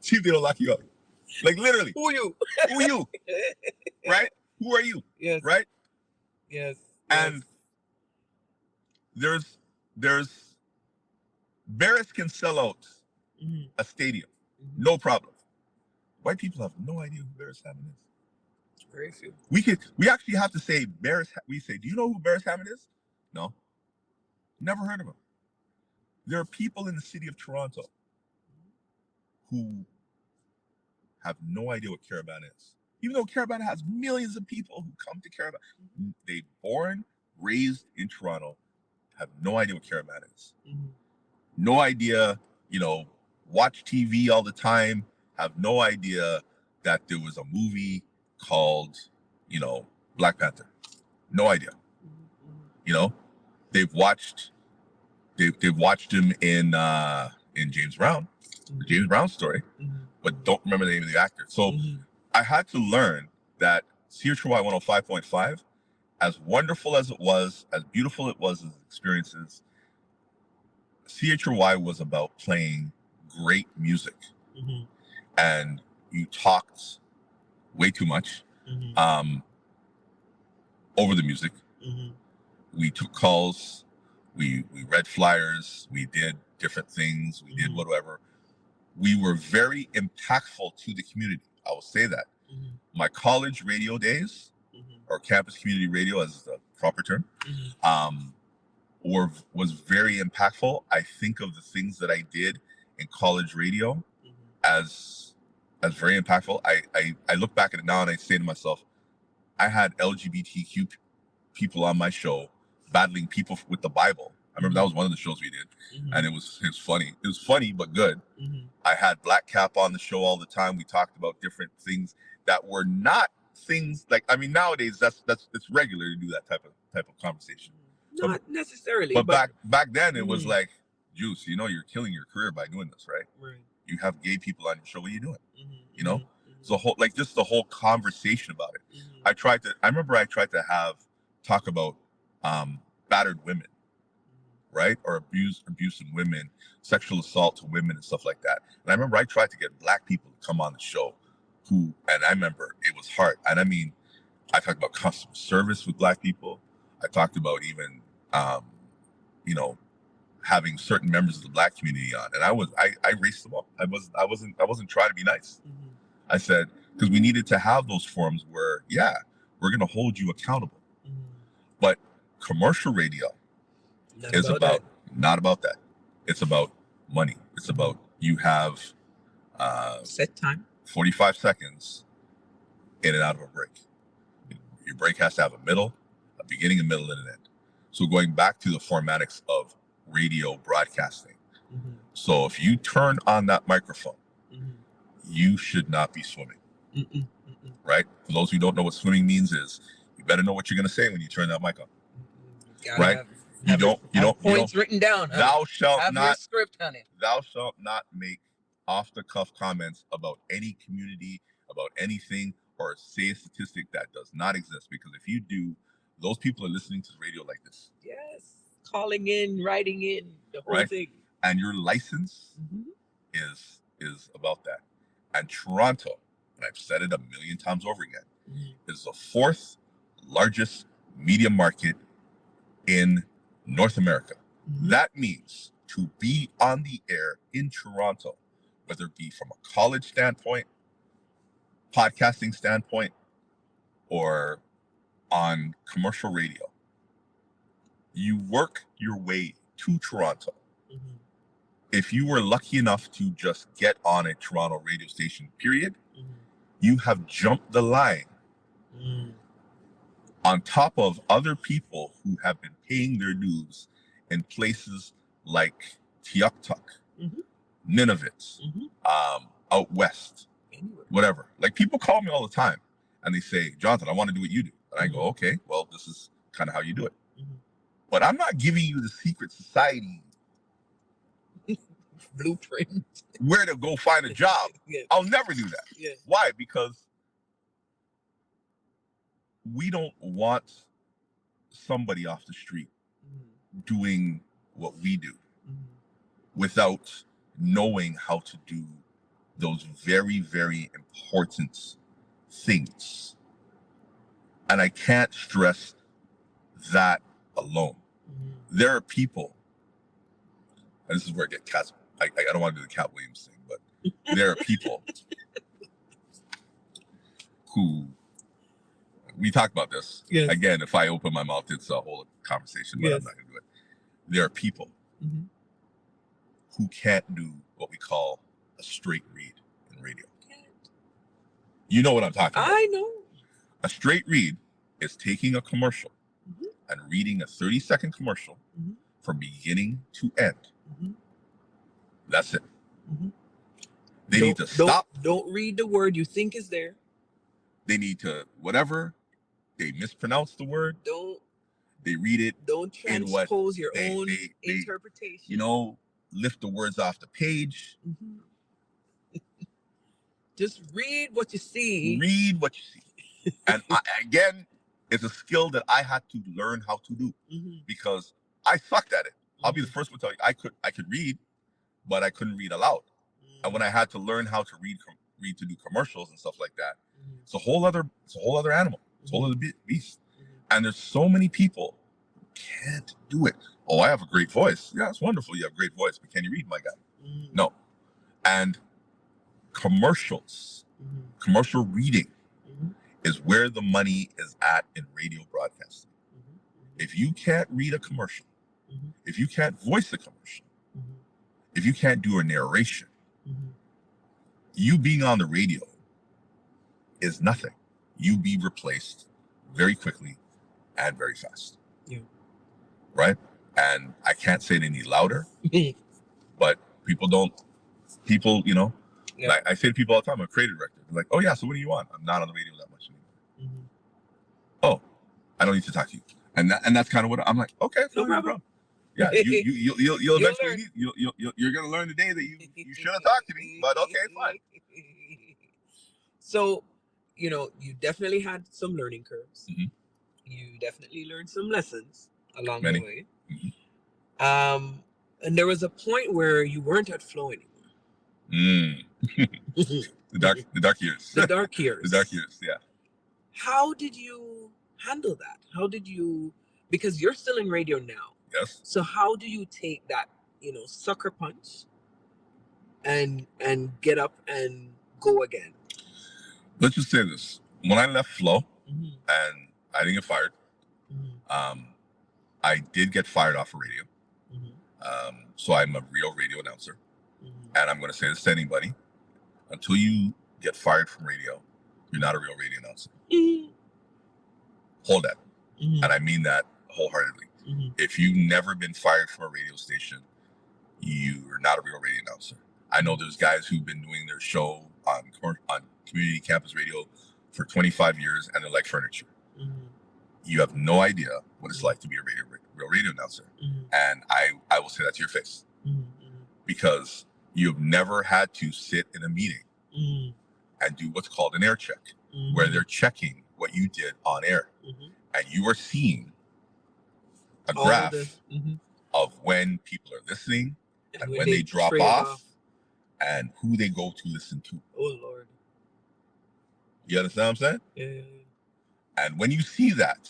See if they don't lock you up. Like literally.
Who are you?
Who are you? Right? Who are you?
Yes.
Right?
Yes.
And there's Barris can sell out a stadium. No problem. White people have no idea who Barris Hammond is.
Very few.
We actually have to say we say, do you know who Barris Hammond is? No. Never heard of him. There are people in the city of Toronto who have no idea what Carabana is. Even though Carabana has millions of people who come to Carabana. They born, raised in Toronto, have no idea what Carabana is. No idea, watch TV all the time, have no idea that there was a movie called, Black Panther. No idea. They've watched him in James Brown, the James Brown story, but don't remember the name of the actor. So I had to learn that CHY 105.5, as wonderful as it was, as beautiful it was as experiences, CHY was about playing great music. And you talked way too much over the music. We took calls, we read flyers, we did different things, we did whatever. We were very impactful to the community. I will say that. My college radio days, or campus community radio as the proper term, was very impactful. I think of the things that I did in college radio as very impactful. I look back at it now and I say to myself, I had LGBTQ people on my show battling people with the Bible. I remember that was one of the shows we did, and it was funny. It was funny but good. I had Black Cap on the show all the time. We talked about different things that were not things like, nowadays it's regular to do that type of conversation.
Not necessarily,
but back then it was like, Juice, you're killing your career by doing this, right? Right. You have gay people on your show. What are you doing? So just the whole conversation about it. I remember I tried to talk about battered women, right? Or abuse of women, sexual assault to women and stuff like that. And I remember I tried to get Black people to come on the show and I remember it was hard. And I talked about customer service with Black people. I talked about even, having certain members of the Black community on, and I raced them up. I wasn't trying to be nice. I said, because we needed to have those forums where, we're going to hold you accountable. But commercial radio is not about that. It's about money. It's about you have
set time,
45 seconds in and out of a break. Your break has to have a middle, a beginning, a middle, and an end. So going back to the formatics of radio broadcasting. So if you turn on that microphone, you should not be swimming. Right? For those who don't know what swimming means is, you better know what you're going to say when you turn that mic on. Right? You don't
points written down. Honey.
Thou shalt
have
not
your script, honey.
Thou shalt not make off the cuff comments about any community, about anything, or say a statistic that does not exist. Because if you do, those people are listening to the radio like this.
Yes. Calling in, writing in, the whole thing.
And your license is about that. And Toronto, and I've said it a million times over again, is the fourth largest media market in North America. That means to be on the air in Toronto, whether it be from a college standpoint, podcasting standpoint, or on commercial radio, you work your way to Toronto. If you were lucky enough to just get on a Toronto radio station, period, you have jumped the line on top of other people who have been paying their dues in places like Tiuktuk, Nunavut, out west, whatever. Like, people call me all the time and they say, Jonathan, I want to do what you do. And I go, okay, well, this is kind of how you do it. But I'm not giving you the secret society
blueprint
where to go find a job. I'll never do that. Why? Because we don't want somebody off the street doing what we do without knowing how to do those very, very important things. And I can't stress that alone. There are people, and this is where I get cats. I don't want to do the Cat Williams thing, but there are people who, we talked about this. Again, if I open my mouth, it's a whole conversation, but I'm not going to do it. There are people who can't do what we call a straight read in radio. You know what I'm talking about.
I know.
A straight read is taking a commercial and reading a 30-second commercial from beginning to end. That's it. They need to stop.
Don't read the word you think is there.
They need to, whatever, they mispronounce the word. They read it.
Don't transpose your own interpretation.
You know, lift the words off the page.
Mm-hmm. Just read what you see.
Read what you see. And again, it's a skill that I had to learn how to do because I sucked at it. I'll be the first one to tell you, I could read, but I couldn't read aloud. And when I had to learn how to read to do commercials and stuff like that, it's a whole other animal. It's a whole other beast. And there's so many people who can't do it. Oh, I have a great voice. Yeah, it's wonderful. You have a great voice, but can you read, my guy? No. And commercials, commercial reading is where the money is at in radio broadcasting. If you can't read a commercial, if you can't voice a commercial, if you can't do a narration, you being on the radio is nothing. You be replaced very quickly and very fast. Yeah. Right? And I can't say it any louder, but people, you know, like I say to people all the time, I'm a creative director. They're like, oh yeah, so what do you want? I'm not on the radio that much anymore. Oh, I don't need to talk to you. And that's kind of what I'm like, okay, no problem. Yeah, you'll eventually you're gonna learn the day that you should have talked to me, but okay, fine.
So, you know, you definitely had some learning curves. You definitely learned some lessons along the way. And there was a point where you weren't at flow anymore.
The dark years.
The dark years.
The dark years, yeah.
How did you handle that? Because you're still in radio now.
Yes.
So how do you take that, you know, sucker punch and get up and go again?
Let's just say this. When I left Flow and I didn't get fired, I did get fired off of radio. So I'm a real radio announcer. And I'm going to say this to anybody. Until you get fired from radio, you're not a real radio announcer. Hold that. And I mean that wholeheartedly. If you've never been fired from a radio station, you're not a real radio announcer. I know there's guys who've been doing their show on community campus radio for 25 years and they're like furniture. You have no idea what it's like to be a real radio announcer. And I will say that to your face. Because you've never had to sit in a meeting and do what's called an air check, where they're checking what you did on air. And you are seeing a graph of when people are listening and when they drop off and who they go to listen to.
Oh, Lord.
You understand what I'm saying?
Yeah.
And when you see that,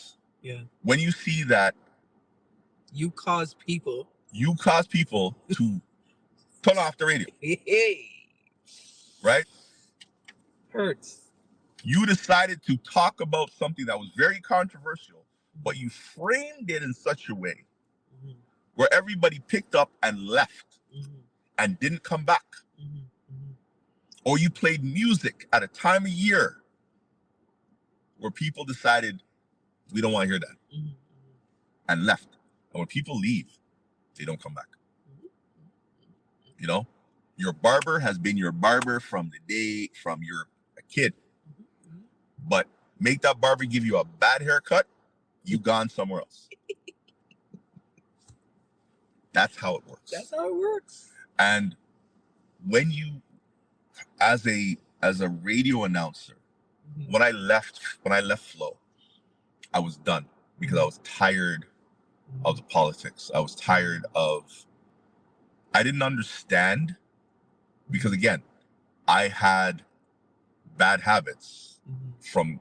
you cause people
to turn off the radio. Right?
Hurts.
You decided to talk about something that was very controversial, but you framed it in such a way where everybody picked up and left and didn't come back. Or you played music at a time of year where people decided, we don't want to hear that, and left. And when people leave, they don't come back. You know, your barber has been your barber from you're a kid. But make that barber give you a bad haircut, you gone somewhere else. That's how it works. And when you, as a radio announcer, when I left Flow, I was done because I was tired of the politics. I was tired I didn't understand, because again, I had bad habits from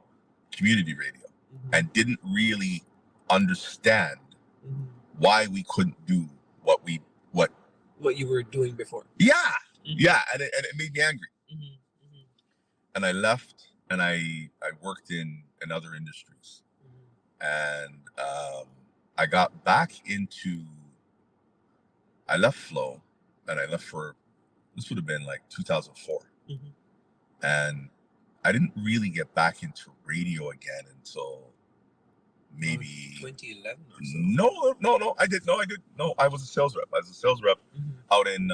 community radio and didn't really understand why we couldn't do what
you were doing before.
Yeah. And it made me angry. And I left and I worked in other industries. And I got back into, I left Flow and I left this would have been like 2004. And I didn't really get back into radio again until maybe
2011 or so.
No, I did. No, I was a sales rep. Out in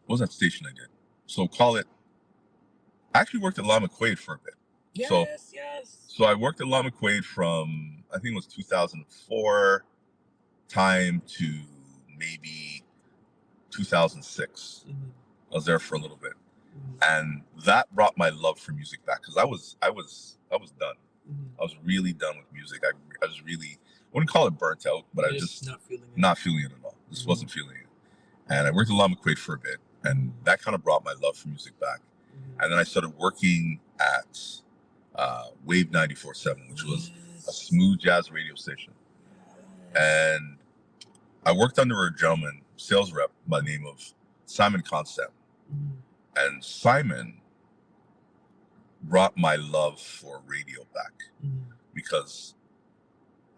what was that station I did? So call it. I actually worked at Lama Quaid for a bit.
Yes.
So I worked at Lama Quaid from I think it was 2004 time to maybe 2006. I was there for a little bit, and that brought my love for music back because I was done. I was really done with music. I was really, I wouldn't call it burnt out, but I was just not feeling it at all. Just wasn't feeling it. And I worked at Lama Quaid for a bit, and that kind of brought my love for music back. And then I started working at Wave 94.7, which was a smooth jazz radio station. And I worked under a gentleman, sales rep by the name of Simon Concept. And Simon brought my love for radio back because,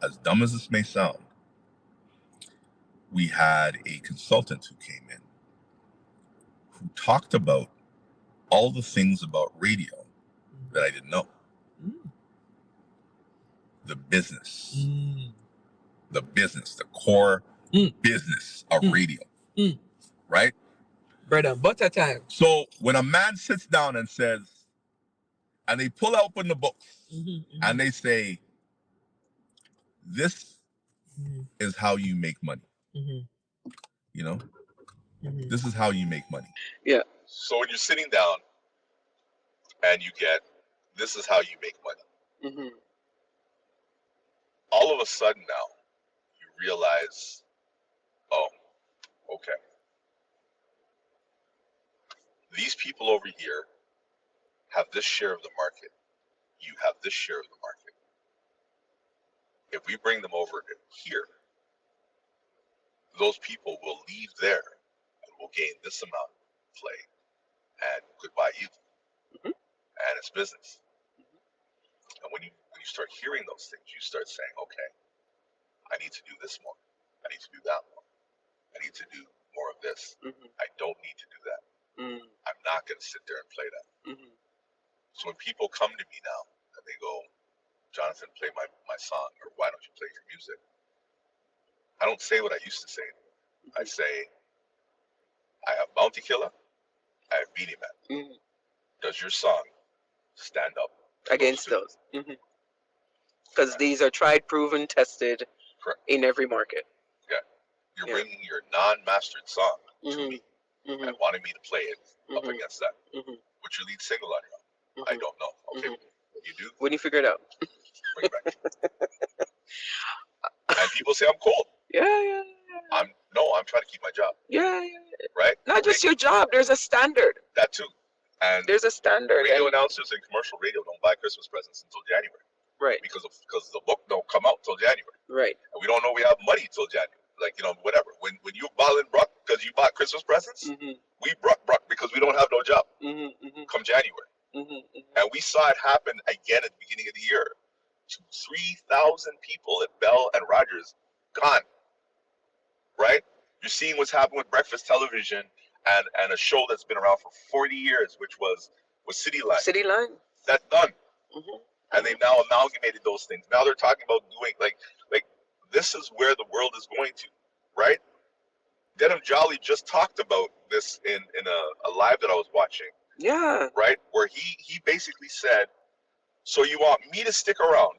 as dumb as this may sound, we had a consultant who came in who talked about all the things about radio that I didn't know. The business, the core business of radio, right?
Bread and butter time.
So when a man sits down and says, and they pull open the books and they say, this is how you make money. You know, this is how you make money.
Yeah.
So when you're sitting down and you get, this is how you make money. All of a sudden now, you realize, oh, okay. These people over here have this share of the market. You have this share of the market. If we bring them over here, those people will leave there and will gain this amount of play and goodbye you. And it's business. And when you start hearing those things, you start saying, okay, I need to do this more. I need to do that more. I need to do more of this. I don't need to do that. I'm not going to sit there and play that. So when people come to me now and they go, Jonathan, play my song, or why don't you play your music? I don't say what I used to say anymore. I say, I have Bounty Killer, I have Beanie Man. Does your song stand up
against those? Because these are tried, proven, tested.
Correct.
In every market.
Yeah. You're bringing your non-mastered song to me and wanting me to play it up against that. What's your lead single on your own? I don't know. Okay, you do?
When you figure it out.
Bring it back. And people say I'm cold.
Yeah.
I'm trying to keep my job.
Yeah.
Right?
Not just your job. There's a standard.
That too. And
there's a standard.
Radio announcers and commercial radio don't buy Christmas presents until January.
Right.
Because the book don't come out till January. Right. And we don't know we have money till January. Like, whatever. When you balling Bruck because you bought Christmas presents, we Bruck because we don't have no job. Come January. And we saw it happen again at the beginning of the year. 3,000 people at Bell and Rogers gone. Right? You're seeing what's happened with breakfast television and a show that's been around for 40 years, which was City Line. City Line. That's done. And they've now amalgamated those things. Now they're talking about doing like this is where the world is going to, right? Denham Jolly just talked about this in a live that I was watching. Yeah. Right? Where he basically said, so you want me to stick around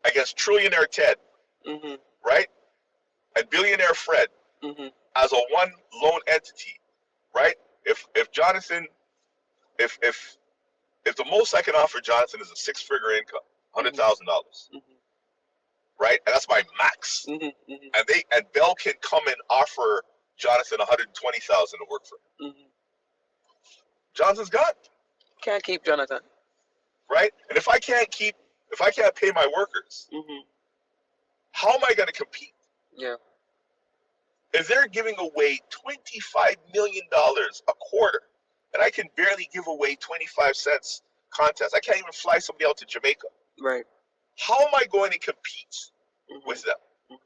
against trillionaire Ted, right? And billionaire Fred as a one lone entity, right? If Jonathan, if the most I can offer Jonathan is a 6-figure income, $100,000, right? And that's my max. And Bell can come and offer Jonathan $120,000 to work for him. Jonathan's gone. Can't keep Jonathan, right? And if I can't pay my workers, how am I going to compete? Yeah. If they're giving away $25 million a quarter, and I can barely give away 25 cents contest. I can't even fly somebody out to Jamaica. Right. How am I going to compete with them?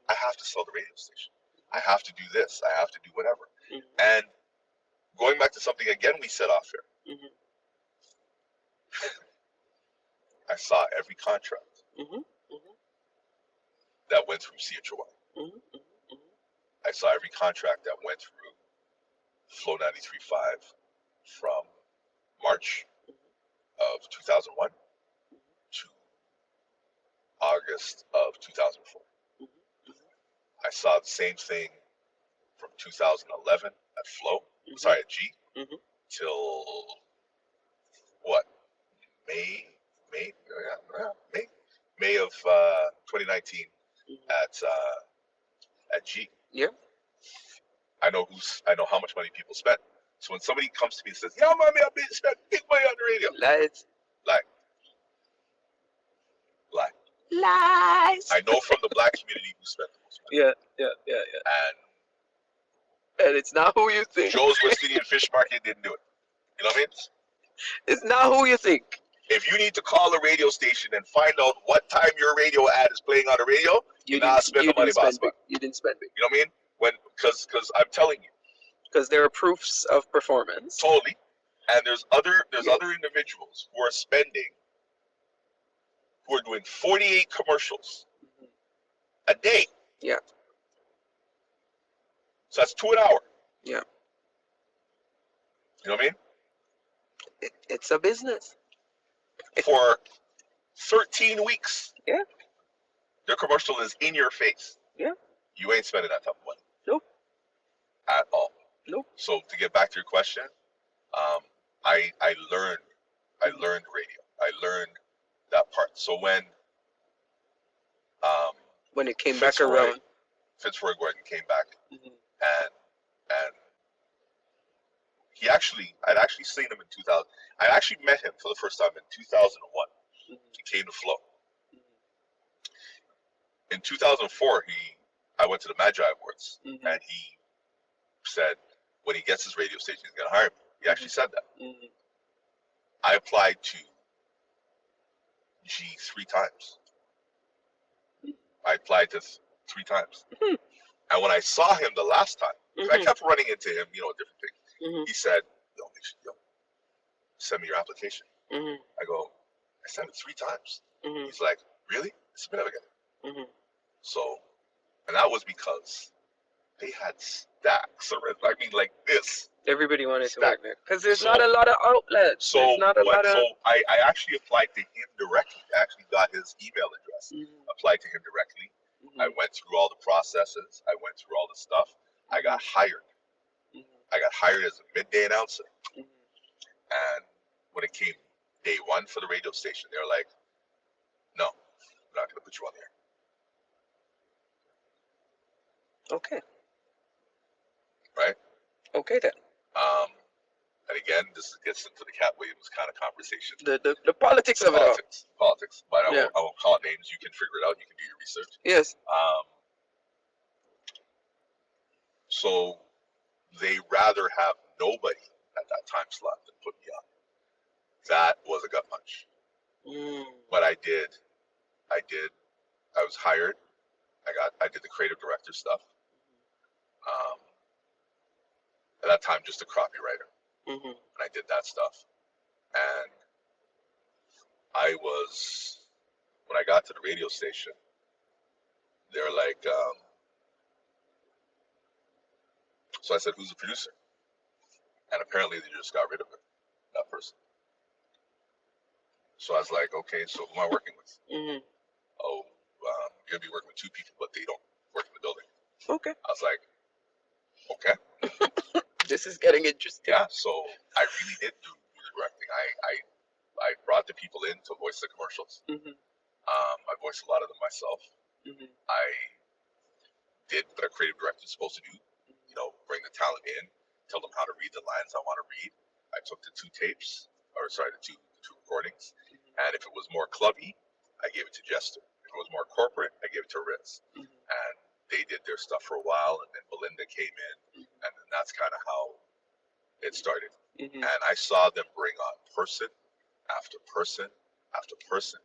I have to sell the radio station. I have to do this. I have to do whatever. And going back to something again we said off here. I saw every contract that went through CHOI. I saw every contract that went through Flow 93.5 from March of 2001 to August of 2004. I saw the same thing from 2011 at Flow, at G, till what? May of 2019 at G.
Yeah.
I know how much money people spent. So when somebody comes to me and says, "Yeah, mommy, I've been spent big money on the radio,"
Lies.
Lies. I know from the black community who spent the most money.
Yeah. And it's not who you think.
Joe's West Indian Fish Market didn't do it. You know what I mean?
It's not who you think.
If you need to call a radio station and find out what time your radio ad is playing on the radio, you didn't spend the money, boss.
You didn't spend it.
You know what I mean? Because I'm telling you.
Because there are proofs of performance.
Totally. And there's other individuals who are doing 48 commercials a day.
Yeah.
So that's 2 an hour.
Yeah.
You know what I mean?
It's a business.
For 13 weeks.
Yeah.
Their commercial is in your face.
Yeah.
You ain't spending that type of money.
Nope.
At all.
Nope.
So to get back to your question, I learned radio. I learned that part. So when
it came back around,
Fitzroy Gordon came back, and I'd actually seen him in 2000. I actually met him for the first time in 2001. He came to Flow. In 2004, I went to the Magi Awards, and he said when he gets his radio station, he's going to hire me. He actually said that. I applied to G 3 times. I applied to 3 times. And when I saw him the last time, I kept running into him, different things. He said, yo, send me your application. I go, I sent it 3 times. He's like, really? Submit it again. So, and that was because they had stacks of it. I mean, like this.
Everybody wanted to work there. Because there's not a lot of outlets. So
I actually applied to him directly. I actually got his email address. Applied to him directly. I went through all the processes. I went through all the stuff. I got hired. I got hired as a midday announcer. And when it came day 1 for the radio station, they were like, no, we're not going to put you on the air.
Okay.
Right?
Okay then.
And again, this gets into the Cat Williams kind of conversation.
The politics of it all.
Politics. But I won't call it names. You can figure it out. You can do your research.
Yes.
So they rather have nobody at that time slot than put me on. That was a gut punch. But I was hired. I did the creative director stuff. At that time, just a copywriter. And I did that stuff. And when I got to the radio station, they were like, so I said, who's the producer? And apparently they just got rid of that person. So I was like, okay, so who am I working with? Oh, you're going to be working with 2 people, but they don't work in the building.
Okay.
I was like, okay.
This is getting interesting.
Yeah, so I really did do the directing. I brought the people in to voice the commercials. I voiced a lot of them myself. I did what a creative director is supposed to do. Bring the talent in, tell them how to read the lines I want to read. I took the 2 recordings, and if it was more clubby, I gave it to Jester. If it was more corporate, I gave it to Riz. And they did their stuff for a while, and then Belinda came in, and then that's kind of how it started. And I saw them bring on person after person after person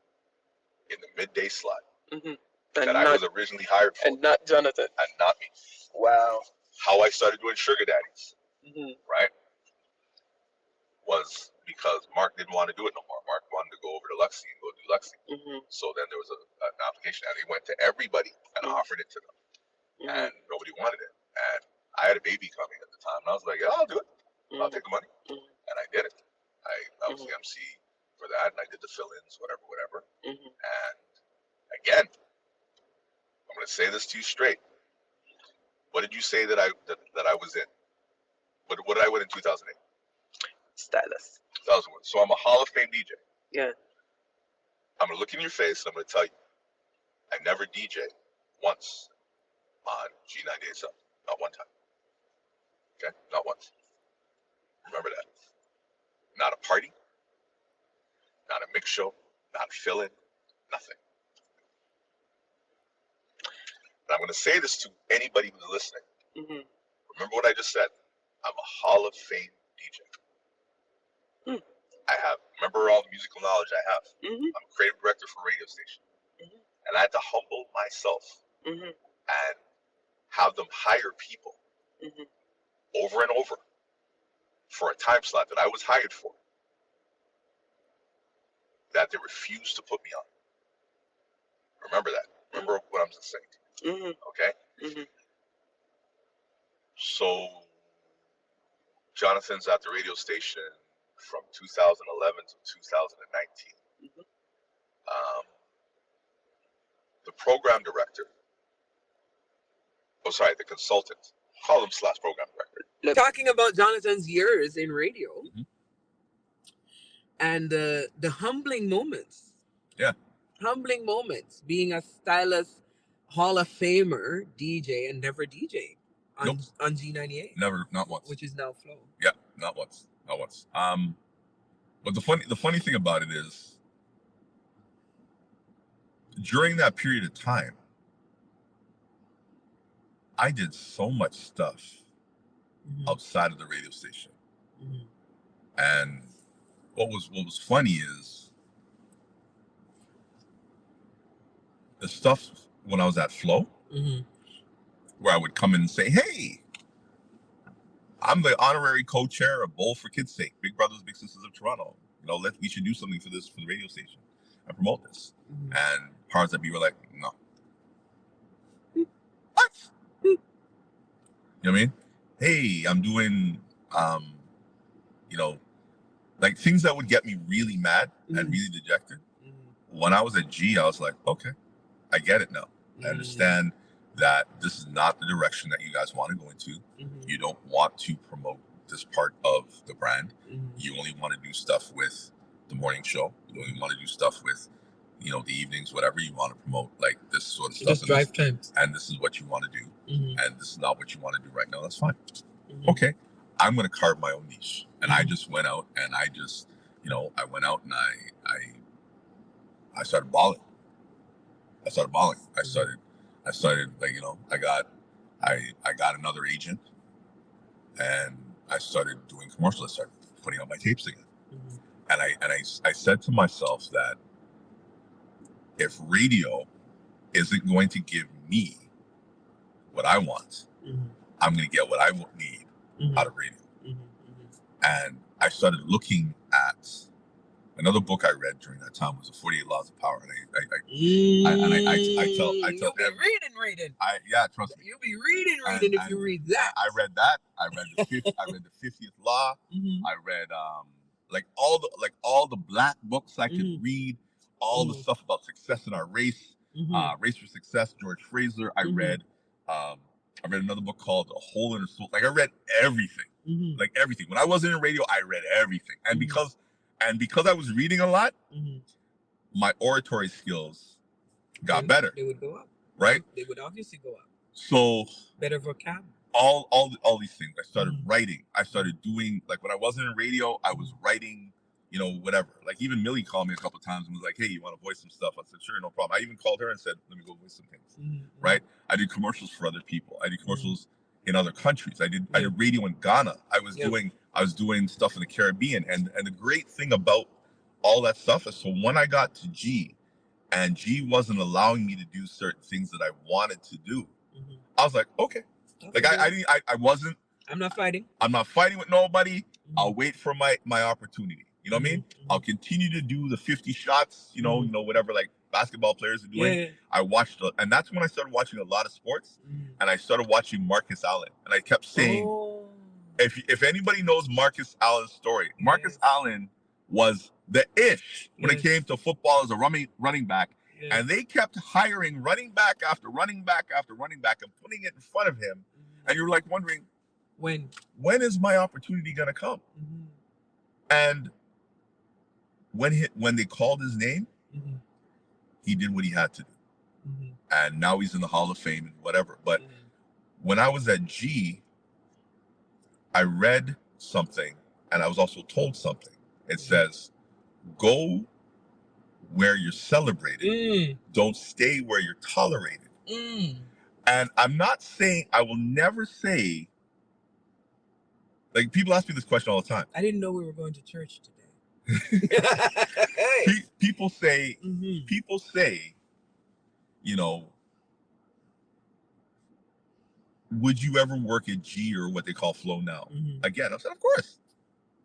in the midday slot that I was originally hired for.
And not Jonathan.
And not me.
Wow.
How I started doing Sugar Daddies, right, was because Mark didn't want to do it no more. Mark wanted to go over to Lexi and go do Lexi. So then there was an application, and he went to everybody and offered it to them. And nobody wanted it. And I had a baby coming at the time, and I was like, yeah, I'll do it. I'll take the money. And I did it. I was the MC for that, and I did the fill-ins, whatever. And again, I'm going to say this to you straight. What did you say that I was in? What did I win in 2008?
Stylist.
2001. So I'm a Hall of Fame DJ.
Yeah.
I'm going to look in your face, and I'm going to tell you, I never DJ once on G98 South. Not one time. Okay? Not once. Remember that. Not a party, not a mix show, not a fill-in, nothing. And I'm going to say this to anybody who's listening. Remember what I just said. I'm a Hall of Fame DJ. I have, remember all the musical knowledge I have. I'm a creative director for a radio station. And I had to humble myself and have them hire people over and over for a time slot that I was hired for, that they refused to put me on. Remember that. Remember what I'm just saying. Okay? So, Jonathan's at the radio station from 2011 to 2019. The program director, the consultant, call him / program director.
Talking about Jonathan's years in radio and the humbling moments.
Yeah.
Humbling moments. Being a stylist, Hall of Famer, DJ, and never DJ on G98.
Never, not once.
Which is now Flow.
Yeah, not once. Not once. But the funny thing about it is, during that period of time, I did so much stuff outside of the radio station. And what was funny is the stuff when I was at Flow, where I would come in and say, hey, I'm the honorary co-chair of Bowl for Kids' Sake, Big Brothers Big Sisters of Toronto. You know, we should do something for the radio station and promote this. And powers that be were like, no. What? You know what I mean? Hey, I'm doing, like things that would get me really mad and really dejected. When I was at G, I was like, okay, I get it now. I understand that this is not the direction that you guys want to go into. You don't want to promote this part of the brand. You only want to do stuff with the morning show. You only want to do stuff with, the evenings, whatever you want to promote, like this sort of stuff.
Just drive times.
And this is what you want to do. And this is not what you want to do right now. That's fine. Okay. I'm going to carve my own niche. And I just went out and I just, I went out and I started balling. I started like, I got another agent and I started doing commercials. I started putting out my tapes again. And I said to myself that if radio isn't going to give me what I want, I'm going to get what I need out of radio. And I started looking at another book I read during that time was the 48 Laws of Power. And I tell
you'll be reading.
Trust me.
You'll be reading if you read that.
I read that. I read the 50th Law. I read all the black books I could read, all the stuff about success in our race, Race for Success, George Fraser. I read another book called A Hole in Her Soul. Like I read everything. Like everything. When I wasn't in radio, I read everything. And because I was reading a lot, my oratory skills got better.
They would go up.
Right?
They would obviously go up.
So
better vocab.
All these things. I started writing. I started doing, like when I wasn't in radio, I was writing, whatever. Like even Millie called me a couple of times and was like, hey, you want to voice some stuff? I said, sure, no problem. I even called her and said, let me go voice some things. Right? I did commercials for other people. I did commercials in other countries. I did radio in Ghana. I was doing stuff in the Caribbean. And the great thing about all that stuff is, so when I got to G and G wasn't allowing me to do certain things that I wanted to do, I was like, okay.
I'm not fighting.
I'm not fighting with nobody. I'll wait for my opportunity. You know what I mean? I'll continue to do the 50 shots, whatever, like basketball players are doing.
Yeah.
I watched, and that's when I started watching a lot of sports, and I started watching Marcus Allen, and I kept saying, if anybody knows Marcus Allen's story, Marcus Allen was the ish when it came to football as a running back, and they kept hiring running back after running back after running back and putting it in front of him, and you're like wondering, when is my opportunity gonna come? And when they called his name, he did what he had to do, and now he's in the Hall of Fame and whatever. But when I was at G, I read something, and I was also told something. It says, go where you're celebrated, don't stay where you're tolerated. And I'm not saying, I will never say, like, people ask me this question all the time.
I didn't know we were going to church today.
People say, you know, would you ever work at G or what they call Flow now? Again, I said, of course.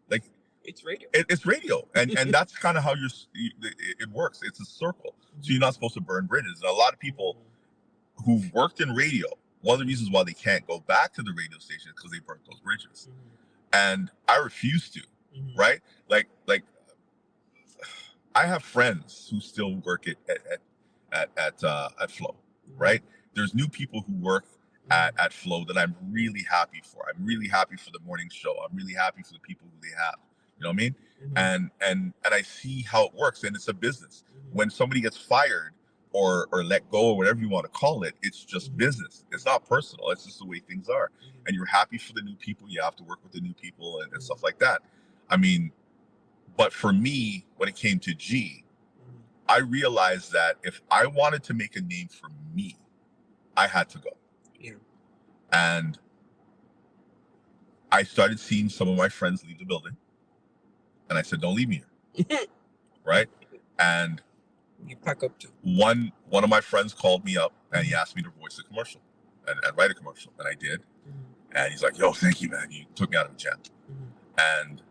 Like, it's radio. It's radio, and that's kind of how it works. It's a circle, so you're not supposed to burn bridges. And a lot of people who've worked in radio, one of the reasons why they can't go back to the radio station is because they burnt those bridges. And I refuse to. Right? Like I have friends who still work at Flow. Right? There's new people who work at Flow that I'm really happy for. I'm really happy for the morning show. I'm really happy for the people who they have. You know what I mean? And I see how it works, and it's a business. When somebody gets fired or let go or whatever you want to call it, it's just business. It's not personal. It's just the way things are. And you're happy for the new people. You have to work with the new people and stuff like that. I mean, but for me, when it came to G, I realized that if I wanted to make a name for me, I had to go. And I started seeing some of my friends leave the building, and I said, "Don't leave me here." Right? And
you pack up too.
One of my friends called me up, and he asked me to voice a commercial and write a commercial, and I did. And he's like, "Yo, thank you, man. You took me out of a jam." And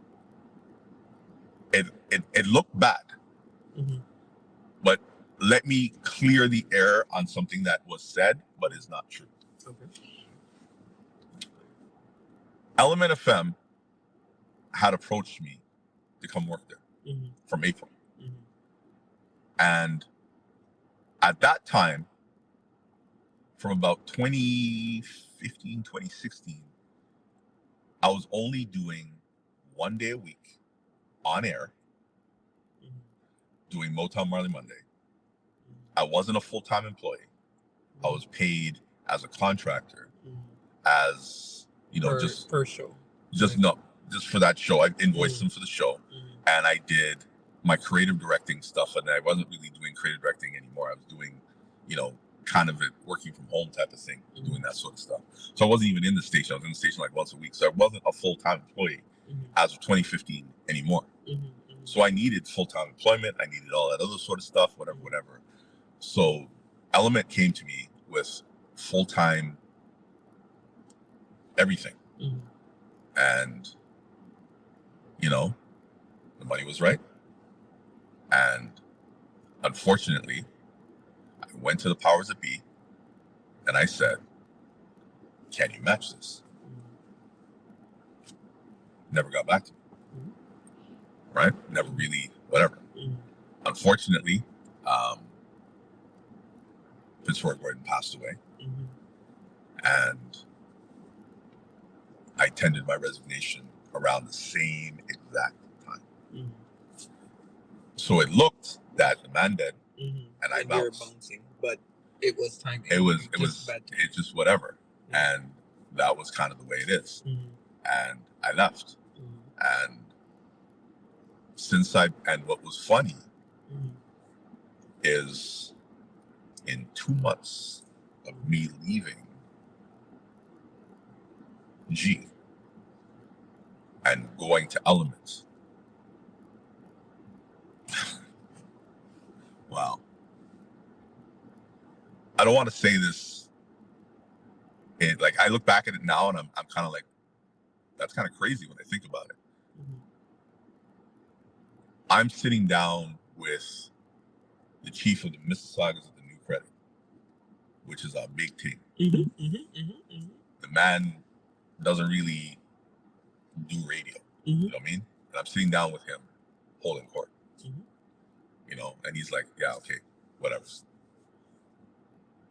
it looked bad, but let me clear the air on something that was said but is not true. ELMNT FM had approached me to come work there from April. And at that time, from about 2015, 2016, I was only doing 1 day a week on air, doing Motown Marley Monday. I wasn't a full-time employee. I was paid as a contractor, as, you know, just
per show.
Just for that show. I invoiced them for the show, and I did my creative directing stuff, and I wasn't really doing creative directing anymore. I was doing, you know, kind of it working from home type of thing, doing that sort of stuff. So I wasn't even in the station. I was in the station like once a week. So I wasn't a full-time employee as of 2015 anymore. So I needed full-time employment. I needed all that other sort of stuff, whatever. So ELMNT came to me with full-time everything. And, you know, the money was right. And unfortunately, I went to the powers that be and I said, "Can you match this?" Never got back to me. Right? Never really, whatever. Unfortunately, Fitzroy Gordon passed away. And I tendered my resignation around the same exact time. So it looked that the man dead, and I bounced.
But it was time.
It's just whatever. And that was kind of the way it is. And I left. And and what was funny is in 2 months of me leaving G and going to ELMNT. Wow. I don't want to say this. Like, I look back at it now and I'm kind of like, that's kind of crazy when I think about it. I'm sitting down with the chief of the Mississaugas of the New Credit, which is a big thing. The man doesn't really do radio. You know what I mean? And I'm sitting down with him, holding court. You know, and he's like, yeah, okay, whatever.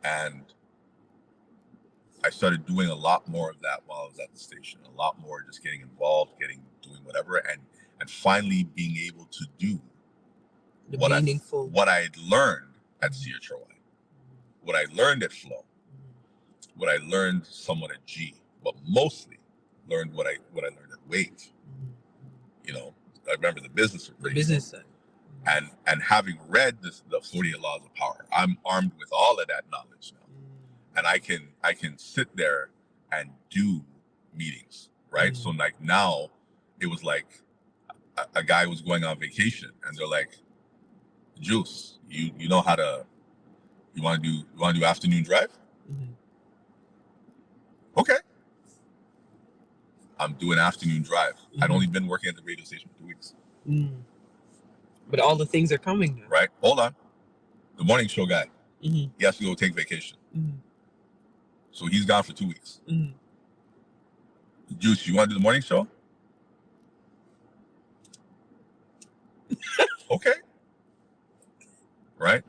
And I started doing a lot more of that while I was at the station. A lot more just getting involved, doing whatever, and finally being able to do what I had learned at CHRY, what I learned at Flow, what I learned somewhat at G, but mostly learned what I learned at Wave. You know, I remember the business side. And having read the 48 Laws of Power, I'm armed with all of that knowledge now. And I can sit there and do meetings, right? So like now it was like a guy was going on vacation and they're like, Juice, you know how to, you want to do afternoon drive? Okay. I'm doing afternoon drive. I'd only been working at the radio station for 2 weeks.
But all the things are coming now.
Right? Hold on. The morning show guy, he has to go take vacation. So he's gone for 2 weeks. Juice, you want to do the morning show? Okay. Right?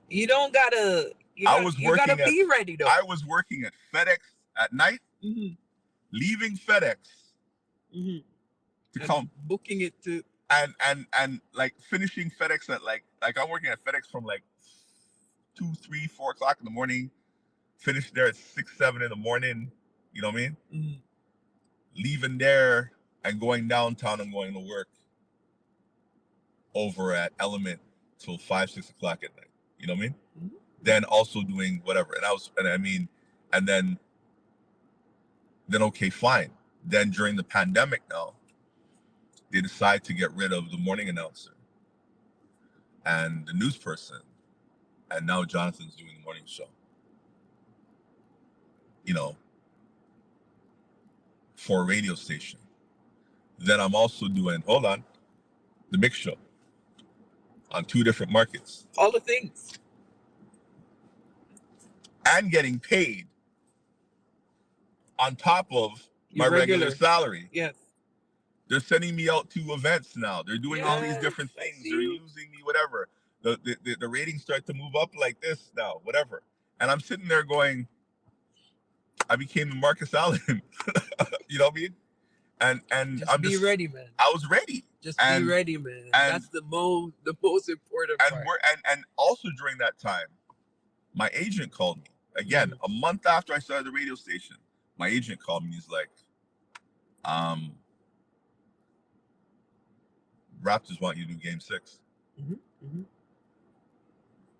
You don't gotta. You gotta be ready though.
I was working at FedEx at night, leaving FedEx to come,
booking it to,
and like finishing FedEx at like I'm working at FedEx from like 2, 3, 4 o'clock in the morning. Finished there at 6, 7 in the morning. You know what I mean? Leaving there and going downtown and going to work over at ELMNT till 5, 6 o'clock at night. You know what I mean? Then also doing whatever. And then okay, fine. Then during the pandemic now, they decide to get rid of the morning announcer and the news person. And now Jonathan's doing the morning show. You know, for a radio station. Then I'm also doing, the mix show on 2 different markets.
All the things.
And getting paid on top of my regular salary.
Yes.
They're sending me out to events now. They're doing all these different things. They're using me, whatever. The ratings start to move up like this now, whatever. And I'm sitting there going, I became the Marcus Allen. You know what I mean? And
just be ready, man.
I was ready.
Just be ready, man. That's the most important part.
And also during that time, my agent called me. Again, a month after I started the radio station, my agent called me. He's like, Raptors want you to do game 6.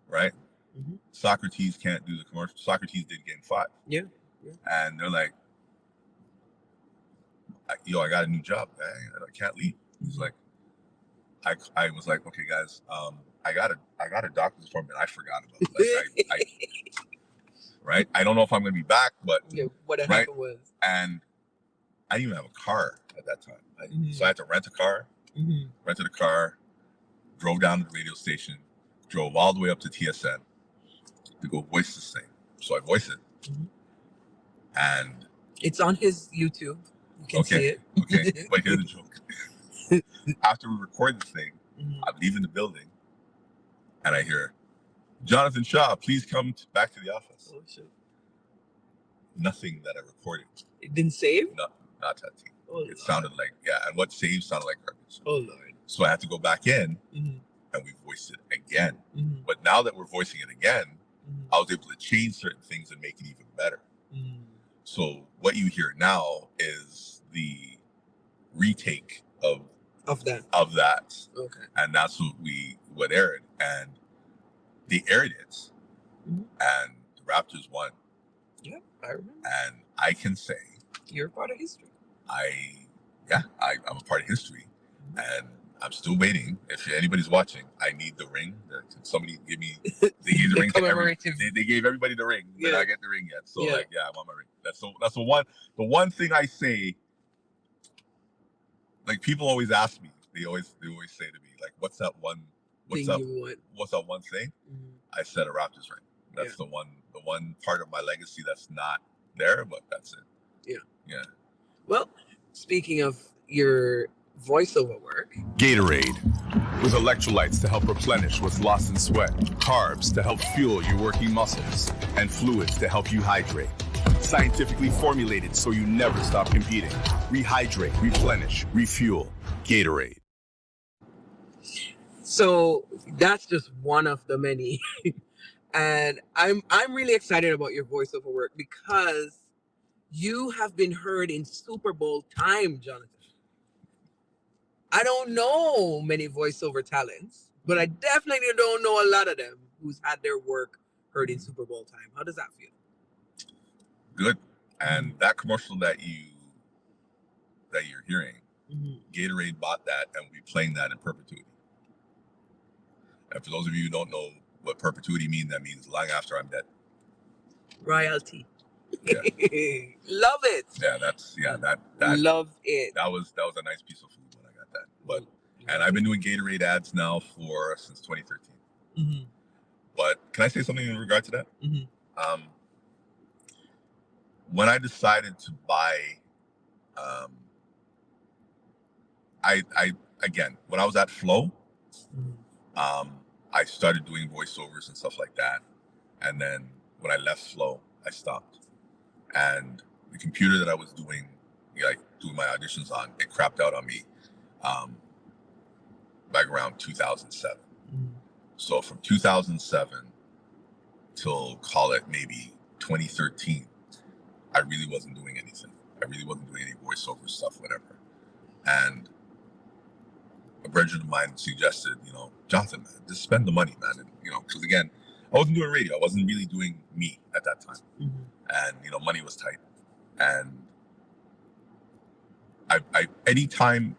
Right? Socrates can't do the commercial. Socrates did game 5.
Yeah.
And they're like, yo, I got a new job. I can't leave. He's like, I was like, okay, guys, I got a doctor's appointment. I forgot about it. Like, right? I don't know if I'm going to be back, but
what happened was,
and I didn't even have a car at that time. So I had to rent a car. Rented a car, drove down to the radio station, drove all the way up to TSN to go voice this thing. So I voiced it, and
it's on his YouTube. You can see it.
Okay, but here's the joke. After we record the thing, I'm leaving the building, and I hear, Jonathan Shaw, please come back to the office.
Oh shit!
Nothing that I recorded.
It didn't save?
No, not that thing.
Oh,
it sounded like, and what saved sounded like garbage.
Oh Lord!
So I had to go back in, and we voiced it again. But now that we're voicing it again, I was able to change certain things and make it even better. So what you hear now is the retake of that.
Okay.
And that's what aired, and they aired it, and the Raptors won.
Yeah, I remember.
And I can say
you're a part of history.
I'm a part of history, and I'm still waiting. If anybody's watching, I need the ring. Somebody give me. They gave the ring to they gave everybody the ring. But I get the ring yet. So I want my ring. That's the one. The one thing I say. Like people always ask me. They always say to me like, "What's that one
thing you want?
What's that one thing? I said a Raptors ring. That's the one part of my legacy that's not there, but that's it. Yeah.
Well, speaking of your voiceover work,
Gatorade, with electrolytes to help replenish what's lost in sweat, carbs to help fuel your working muscles, and fluids to help you hydrate. Scientifically formulated so you never stop competing. Rehydrate, replenish, refuel. Gatorade.
So that's just one of the many. And I'm really excited about your voiceover work because you have been heard in Super Bowl time, Jonathan. I don't know many voiceover talents, but I definitely don't know a lot of them who's had their work heard in Super Bowl time. How does that feel?
Good. And that commercial that you're hearing, Gatorade bought that and will be playing that in perpetuity. And for those of you who don't know what perpetuity means, that means long after I'm dead.
Royalty.
Yeah.
Love it.
Yeah, that
love it.
That was a nice piece of food when I got that. But and I've been doing Gatorade ads now since 2013. But can I say something in regard to that? When I decided to buy, when I was at Flow, I started doing voiceovers and stuff like that. And then when I left Flow, I stopped. And the computer that I was doing my auditions on, it crapped out on me back around 2007. So from 2007 till, call it maybe 2013, I really wasn't doing anything. I really wasn't doing any voiceover stuff, whatever. And a brethren of mine suggested, Jonathan, man, just spend the money, man. And, because again, I wasn't doing radio. I wasn't really doing me at that time. And, money was tight. And I anytime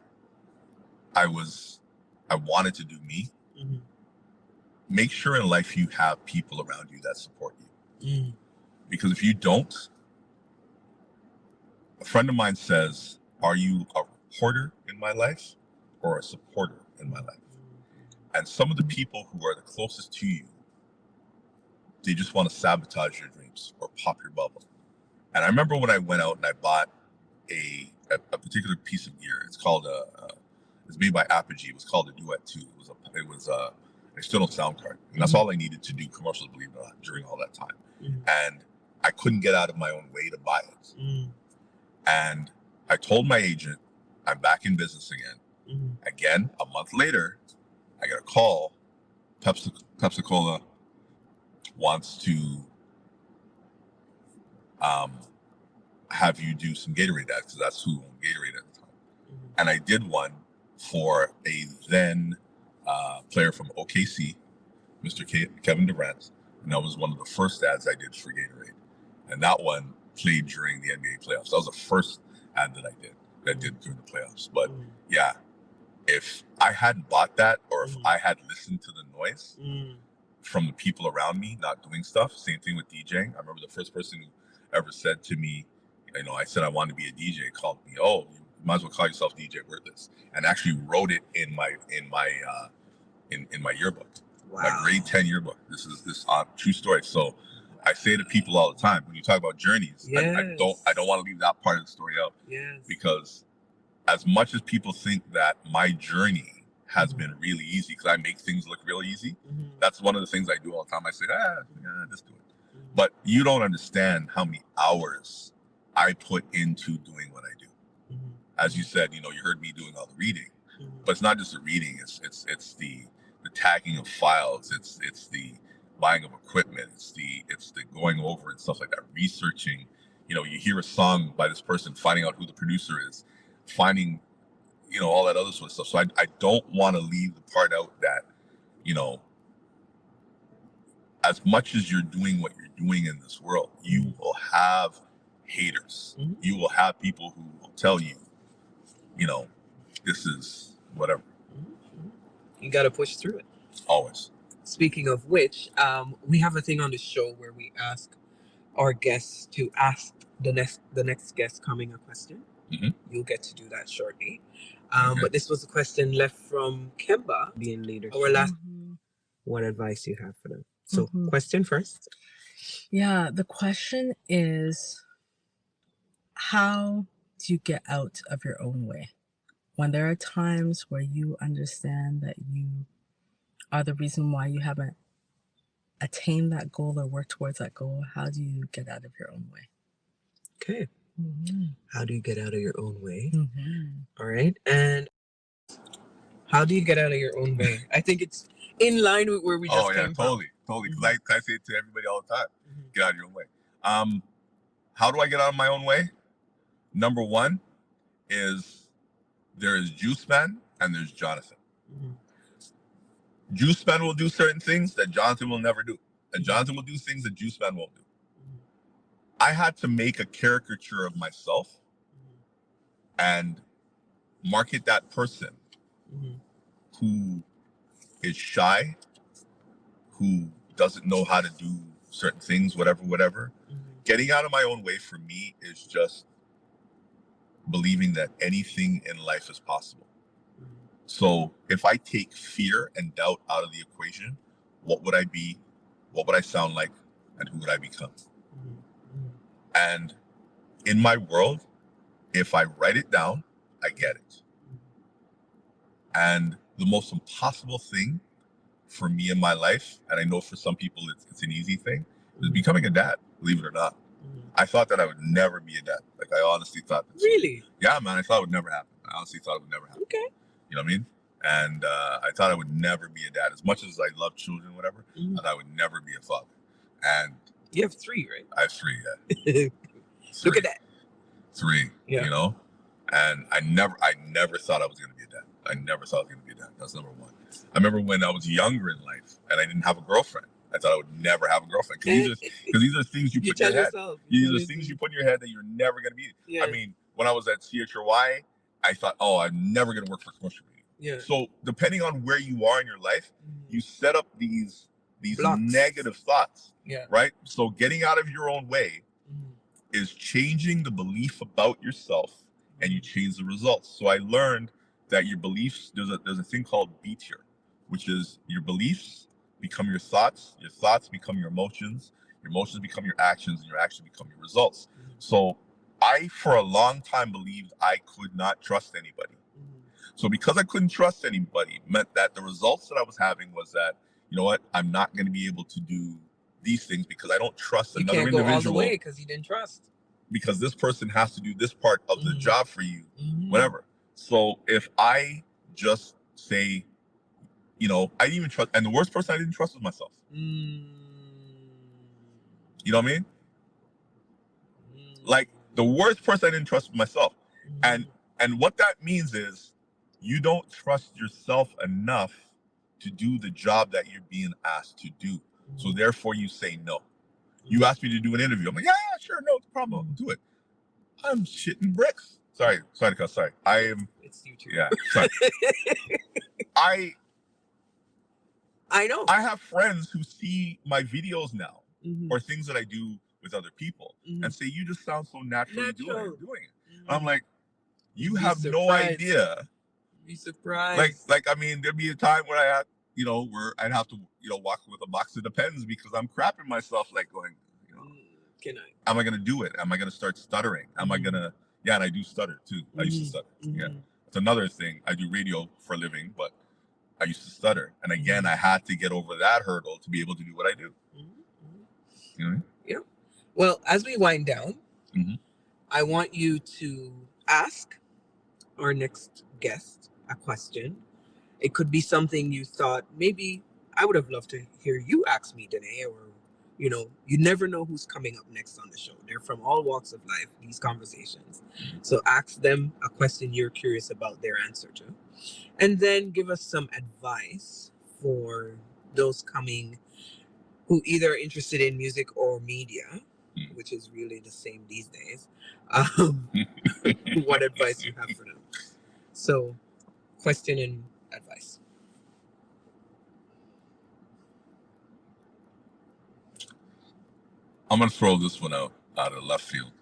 I wanted to do me, make sure in life you have people around you that support you. Because if you don't, a friend of mine says, are you a reporter in my life or a supporter in my life? And some of the people who are the closest to you, they just want to sabotage your dreams or pop your bubble. And I remember when I went out and I bought a particular piece of gear. It's called it's made by Apogee. It was called a Duet 2. It was an external sound card. And that's all I needed to do commercials, believe it or not, during all that time. And I couldn't get out of my own way to buy it. And I told my agent, I'm back in business again. Again, a month later, I get a call. Pepsi-Cola wants to have you do some Gatorade ads, because that's who owned Gatorade at the time. And I did one for a then player from OKC, Mr. Kevin Durant. And that was one of the first ads I did for Gatorade. And that one played during the NBA playoffs. That was the first ad that I did during the playoffs. But yeah, if I hadn't bought that, or if I had listened to the noise from the people around me not doing stuff, same thing with DJing. I remember the first person who ever said to me, I said I wanted to be a DJ, called me, oh, you might as well call yourself DJ Worthless, and actually wrote it in my yearbook.
Wow.
My grade 10 yearbook. This is true story. So I say to people all the time, when you talk about journeys, I don't want to leave that part of the story out. Because as much as people think that my journey has been really easy, because I make things look real easy, that's one of the things I do all the time. I say, just do it. But you don't understand how many hours I put into doing what I do. As you said, you heard me doing all the reading, but it's not just the reading. It's the tagging of files. It's the buying of equipment. It's the going over and stuff like that. Researching, you hear a song by this person, finding out who the producer is, finding, all that other sort of stuff. So I don't want to leave the part out that, as much as you're doing what you're doing in this world, you will have haters. You will have people who will tell you, this is whatever.
You got to push through it.
Always.
Speaking of which, we have a thing on the show where we ask our guests to ask the next guest coming a question. You'll get to do that shortly. But this was a question left from Kemba,
Being leader.
our last what advice you have for them. So, question first.
Yeah, the question is, how do you get out of your own way? When there are times where you understand that you are the reason why you haven't attained that goal or worked towards that goal, how do you get out of your own way?
Okay. How do you get out of your own way?
Mm-hmm.
All right. And how do you get out of your own way? I think it's in line with where we just came from.
Totally. Because I say it to everybody all the time. Get out of your own way. How do I get out of my own way? Number one is there is Juice Man and there's Jonathan. Juice Man will do certain things that Jonathan will never do. And Jonathan will do things that Juice Man won't do. I had to make a caricature of myself and market that person who is shy, who doesn't know how to do certain things, whatever. Getting out of my own way for me is just believing that anything in life is possible. So if I take fear and doubt out of the equation, what would I be? What would I sound like? And who would I become? And in my world, if I write it down, I get it. And the most impossible thing for me in my life, and I know for some people it's an easy thing, is becoming a dad, believe it or not. I thought that I would never be a dad. Like, I honestly thought that.
Really?
Yeah, man, I thought it would never happen. I honestly thought it would never happen.
Okay.
You know what I mean? And I thought I would never be a dad. As much as I love children, whatever, I thought I would never be a father. And
you have 3, right?
I have 3, yeah.
Look at that.
3, you know? And I never thought I was going to be a dad. I never thought I was going to be a dad. That's number one. I remember when I was younger in life and I didn't have a girlfriend. I thought I would never have a girlfriend. Because these are things you put in your head. These are things you put in your head that you're never going to be. Yeah. I mean, when I was at CHRY, I thought, oh, I'm never going to work for commercial media. Yeah. So depending on where you are in your life, you set up these blocks. Negative thoughts. Yeah. Right? So getting out of your own way is changing the belief about yourself, and you change the results. So I learned that your beliefs, there's a thing called detour, which is your beliefs become your thoughts become your emotions become your actions, and your actions become your results. So I, for a long time, believed I could not trust anybody. So because I couldn't trust anybody, meant that the results that I was having was that, you know what, I'm not going to be able to do these things because I don't trust another individual. You can't go all the way because you didn't trust. Because this person has to do this part of the job for you, whatever. So if I just say, you know, I didn't even trust, and the worst person I didn't trust was myself. You know what I mean? Like, the worst person I didn't trust was myself. And what that means is you don't trust yourself enough to do the job that you're being asked to do. So therefore you say no. You asked me to do an interview. I'm like, yeah, sure, no problem. I'll do it. I'm shitting bricks. Sorry to cuss. Sorry. I am. It's you too. Yeah. Sorry. I know. I have friends who see my videos now or things that I do with other people and say, you just sound so naturally doing it. And I'm like, you have no idea. Be surprised. Like I mean, there'd be a time where I had, you know, where I'd have to, you know, walk with a box of Depends because I'm crapping myself, like going, you know, am I gonna do it? Am I gonna start stuttering? Am I gonna? Yeah, and I do stutter too. I used to stutter. Yeah, it's another thing. I do radio for a living, but I used to stutter, and again, I had to get over that hurdle to be able to do what I do. You know? Yeah. Well, as we wind down, I want you to ask our next guest a question. It could be something you thought maybe I would have loved to hear you ask me today, or, you know, you never know who's coming up next on the show. They're from all walks of life, these conversations. So ask them a question you're curious about their answer to. And then give us some advice for those coming who either are interested in music or media, which is really the same these days. What advice you have for them? So, question and advice. I'm going to throw this one out of left field.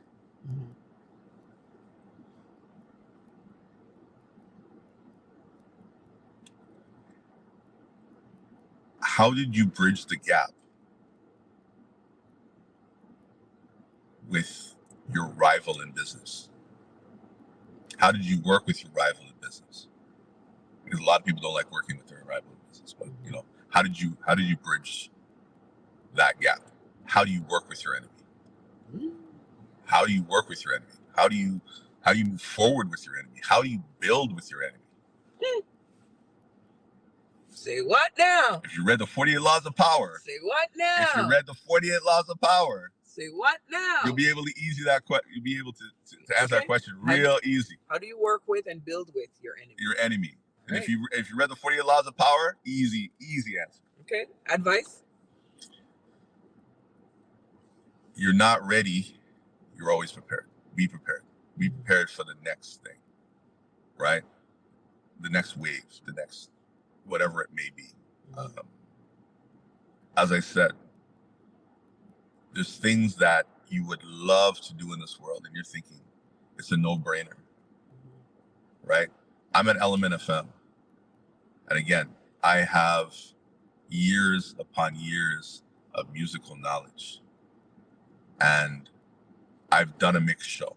How did you bridge the gap with your rival in business? How did you work with your rival in business? Because a lot of people don't like working with their rival in business, but you know, how did you bridge that gap? How do you work with your enemy? How do you work with your enemy? How do you move forward with your enemy? How do you build with your enemy?
Say what now?
If you read the 48 Laws of Power,
Say what now?
if you read the 48 Laws of Power,
say what now?
you'll be able to you'll be able to answer that question real easy.
How do you work with and build with your enemy?
Your enemy. And
Right.
if you read the 48 Laws of Power, easy answer.
Okay. Advice?
You're not ready, you're always prepared. Be prepared. Be prepared for the next thing. Right? The next wave, the next whatever it may be. As I said, there's things that you would love to do in this world, and you're thinking it's a no-brainer, right? I'm at ELMNT FM, and again, I have years upon years of musical knowledge, and I've done a mixed show,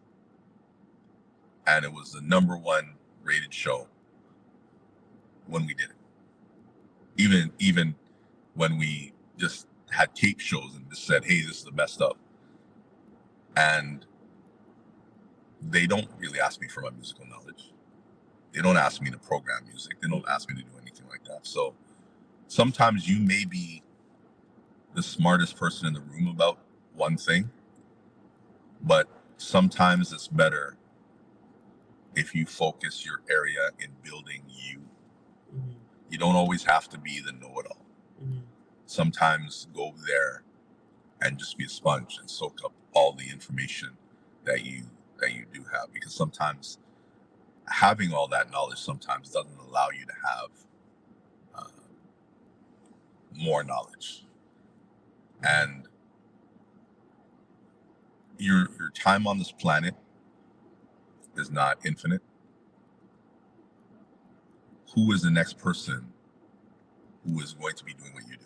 and it was the #1 rated show when we did it. Even when we just had tape shows and just said, hey, this is the best of. And they don't really ask me for my musical knowledge. They don't ask me to program music. They don't ask me to do anything like that. So sometimes you may be the smartest person in the room about one thing, but sometimes it's better if you focus your area in building you. You don't always have to be the know-it-all. Sometimes go there and just be a sponge and soak up all the information that you do have, because sometimes having all that knowledge sometimes doesn't allow you to have more knowledge. And your time on this planet is not infinite. Who is the next person who is going to be doing what you do?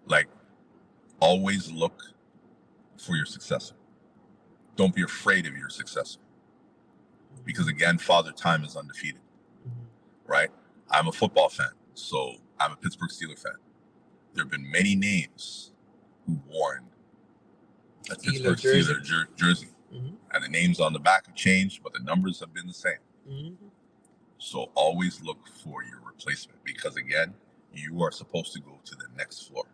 Like, always look for your successor. Don't be afraid of your successor. Because again, Father Time is undefeated, right? I'm a football fan, so I'm a Pittsburgh Steelers fan. There have been many names who worn a Pittsburgh Steelers jersey. And the names on the back have changed, but the numbers have been the same. So always look for your replacement, because again, you are supposed to go to the next floor,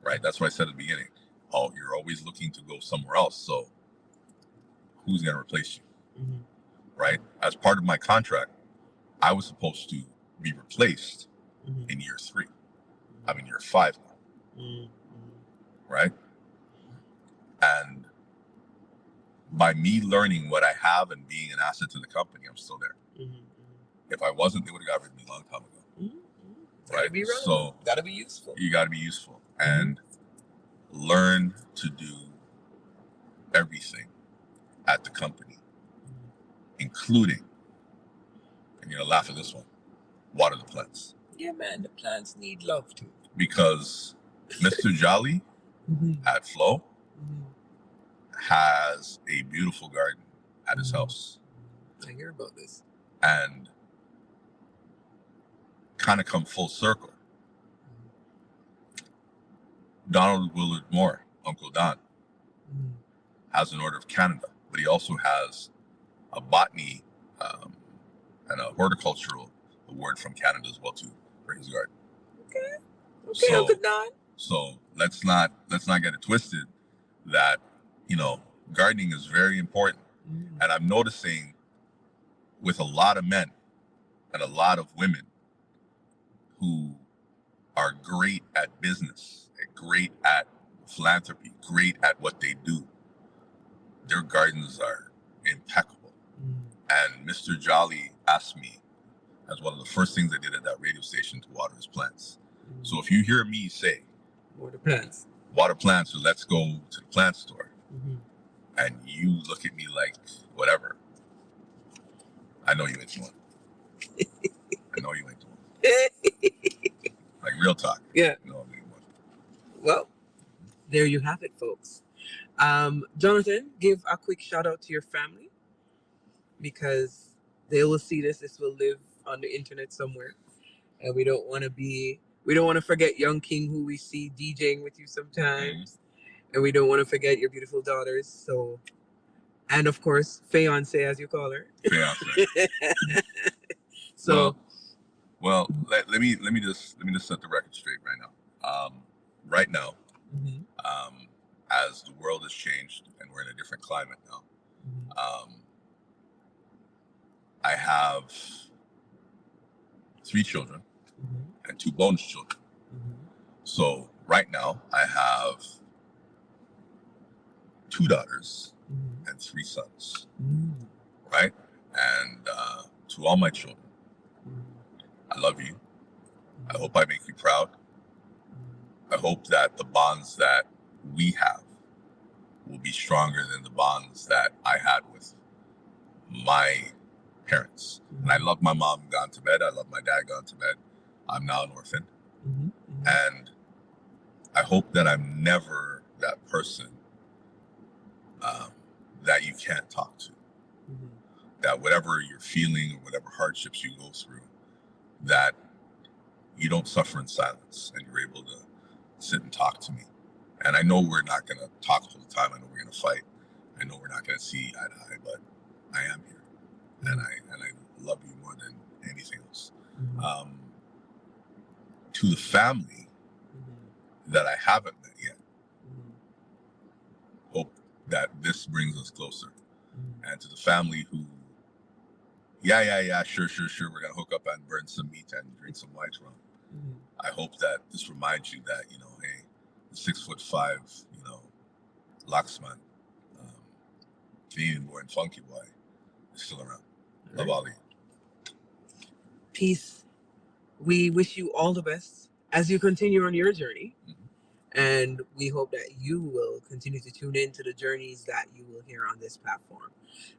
right? That's what I said at the beginning. Oh, you're always looking to go somewhere else. So who's going to replace you, right? As part of my contract, I was supposed to be replaced in year 3. I'm in year 5 now, right? And by me learning what I have and being an asset to the company, I'm still there. If I wasn't, they would have got rid of me a long time ago. Right?
Be relevant.
So
gotta be useful.
You gotta be useful and learn to do everything at the company, including, and you're gonna laugh at this one, water the plants.
Yeah, man, the plants need love too.
Because Mr. Jolly at Flow has a beautiful garden at his house.
I hear about this.
And kind of come full circle. Donald Willard Moore, Uncle Don, has an Order of Canada, but he also has a botany and a horticultural award from Canada as well too for his garden.
Okay, Uncle Don.
So let's not get it twisted that, you know, gardening is very important. And I'm noticing with a lot of men and a lot of women who are great at business, great at philanthropy, great at what they do, their gardens are impeccable. And Mr. Jolly asked me, as one of the first things I did at that radio station, to water his plants. So if you hear me say, water plants, or let's go to the plant store, and you look at me like, whatever, I know you ain't the one. I know you ain't the one. Like,
Yeah.
No, they want.
Well, there you have it, folks. Jonathan, give a quick shout out to your family because they will see this. This will live on the internet somewhere, and we don't want to forget Young King, who we see DJing with you sometimes, and we don't want to forget your beautiful daughters. So, and of course, fiance, as you call her.
Fiance.
So,
well, let me just set the record straight right now. Right now,
mhm,
as the world has changed and we're in a different climate now,
mhm,
I have 3 children
mhm,
and 2 bonus children.
mhm,
So right now I have 2 daughters
mhm,
and 3 sons,
mhm,
right? And to all my children,
mhm,
I love you. I hope I make you proud. I hope that the bonds that we have will be stronger than the bonds that I had with my parents. And I love my mom gone to bed. I love my dad gone to bed. I'm now an orphan.
mhm,
And I hope that I'm never that person that you can't talk to.
mhm,
That whatever you're feeling or whatever hardships you go through, that you don't suffer in silence and you're able to sit and talk to me. And I know we're not going to talk all the time. I know we're going to fight. I know we're not going to see eye to eye, but I am here. And I love you more than anything else.
mhm,
To the family
mhm,
that I haven't met yet,
mhm,
hope that this brings us closer.
mhm.
And to the family who, yeah, sure, we're going to hook up and burn some meat and drink some white rum.
Mhm.
I hope that this reminds you that, hey, the 6'5", Locksman, Canadian boy and funky boy is still around. Love all of you.
Peace. We wish you all the best as you continue on your journey. And we hope that you will continue to tune in to the journeys that you will hear on this platform.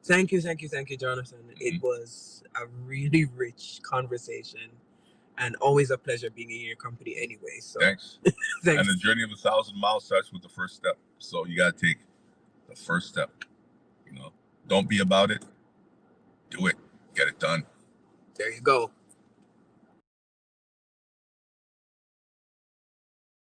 Thank you, Jonathan. It was a really rich conversation and always a pleasure being in your company anyway. So
Thanks.
thanks.
And the journey of 1,000 miles starts with the first step. So you got to take the first step. Don't be about it. Do it. Get it done.
There you go.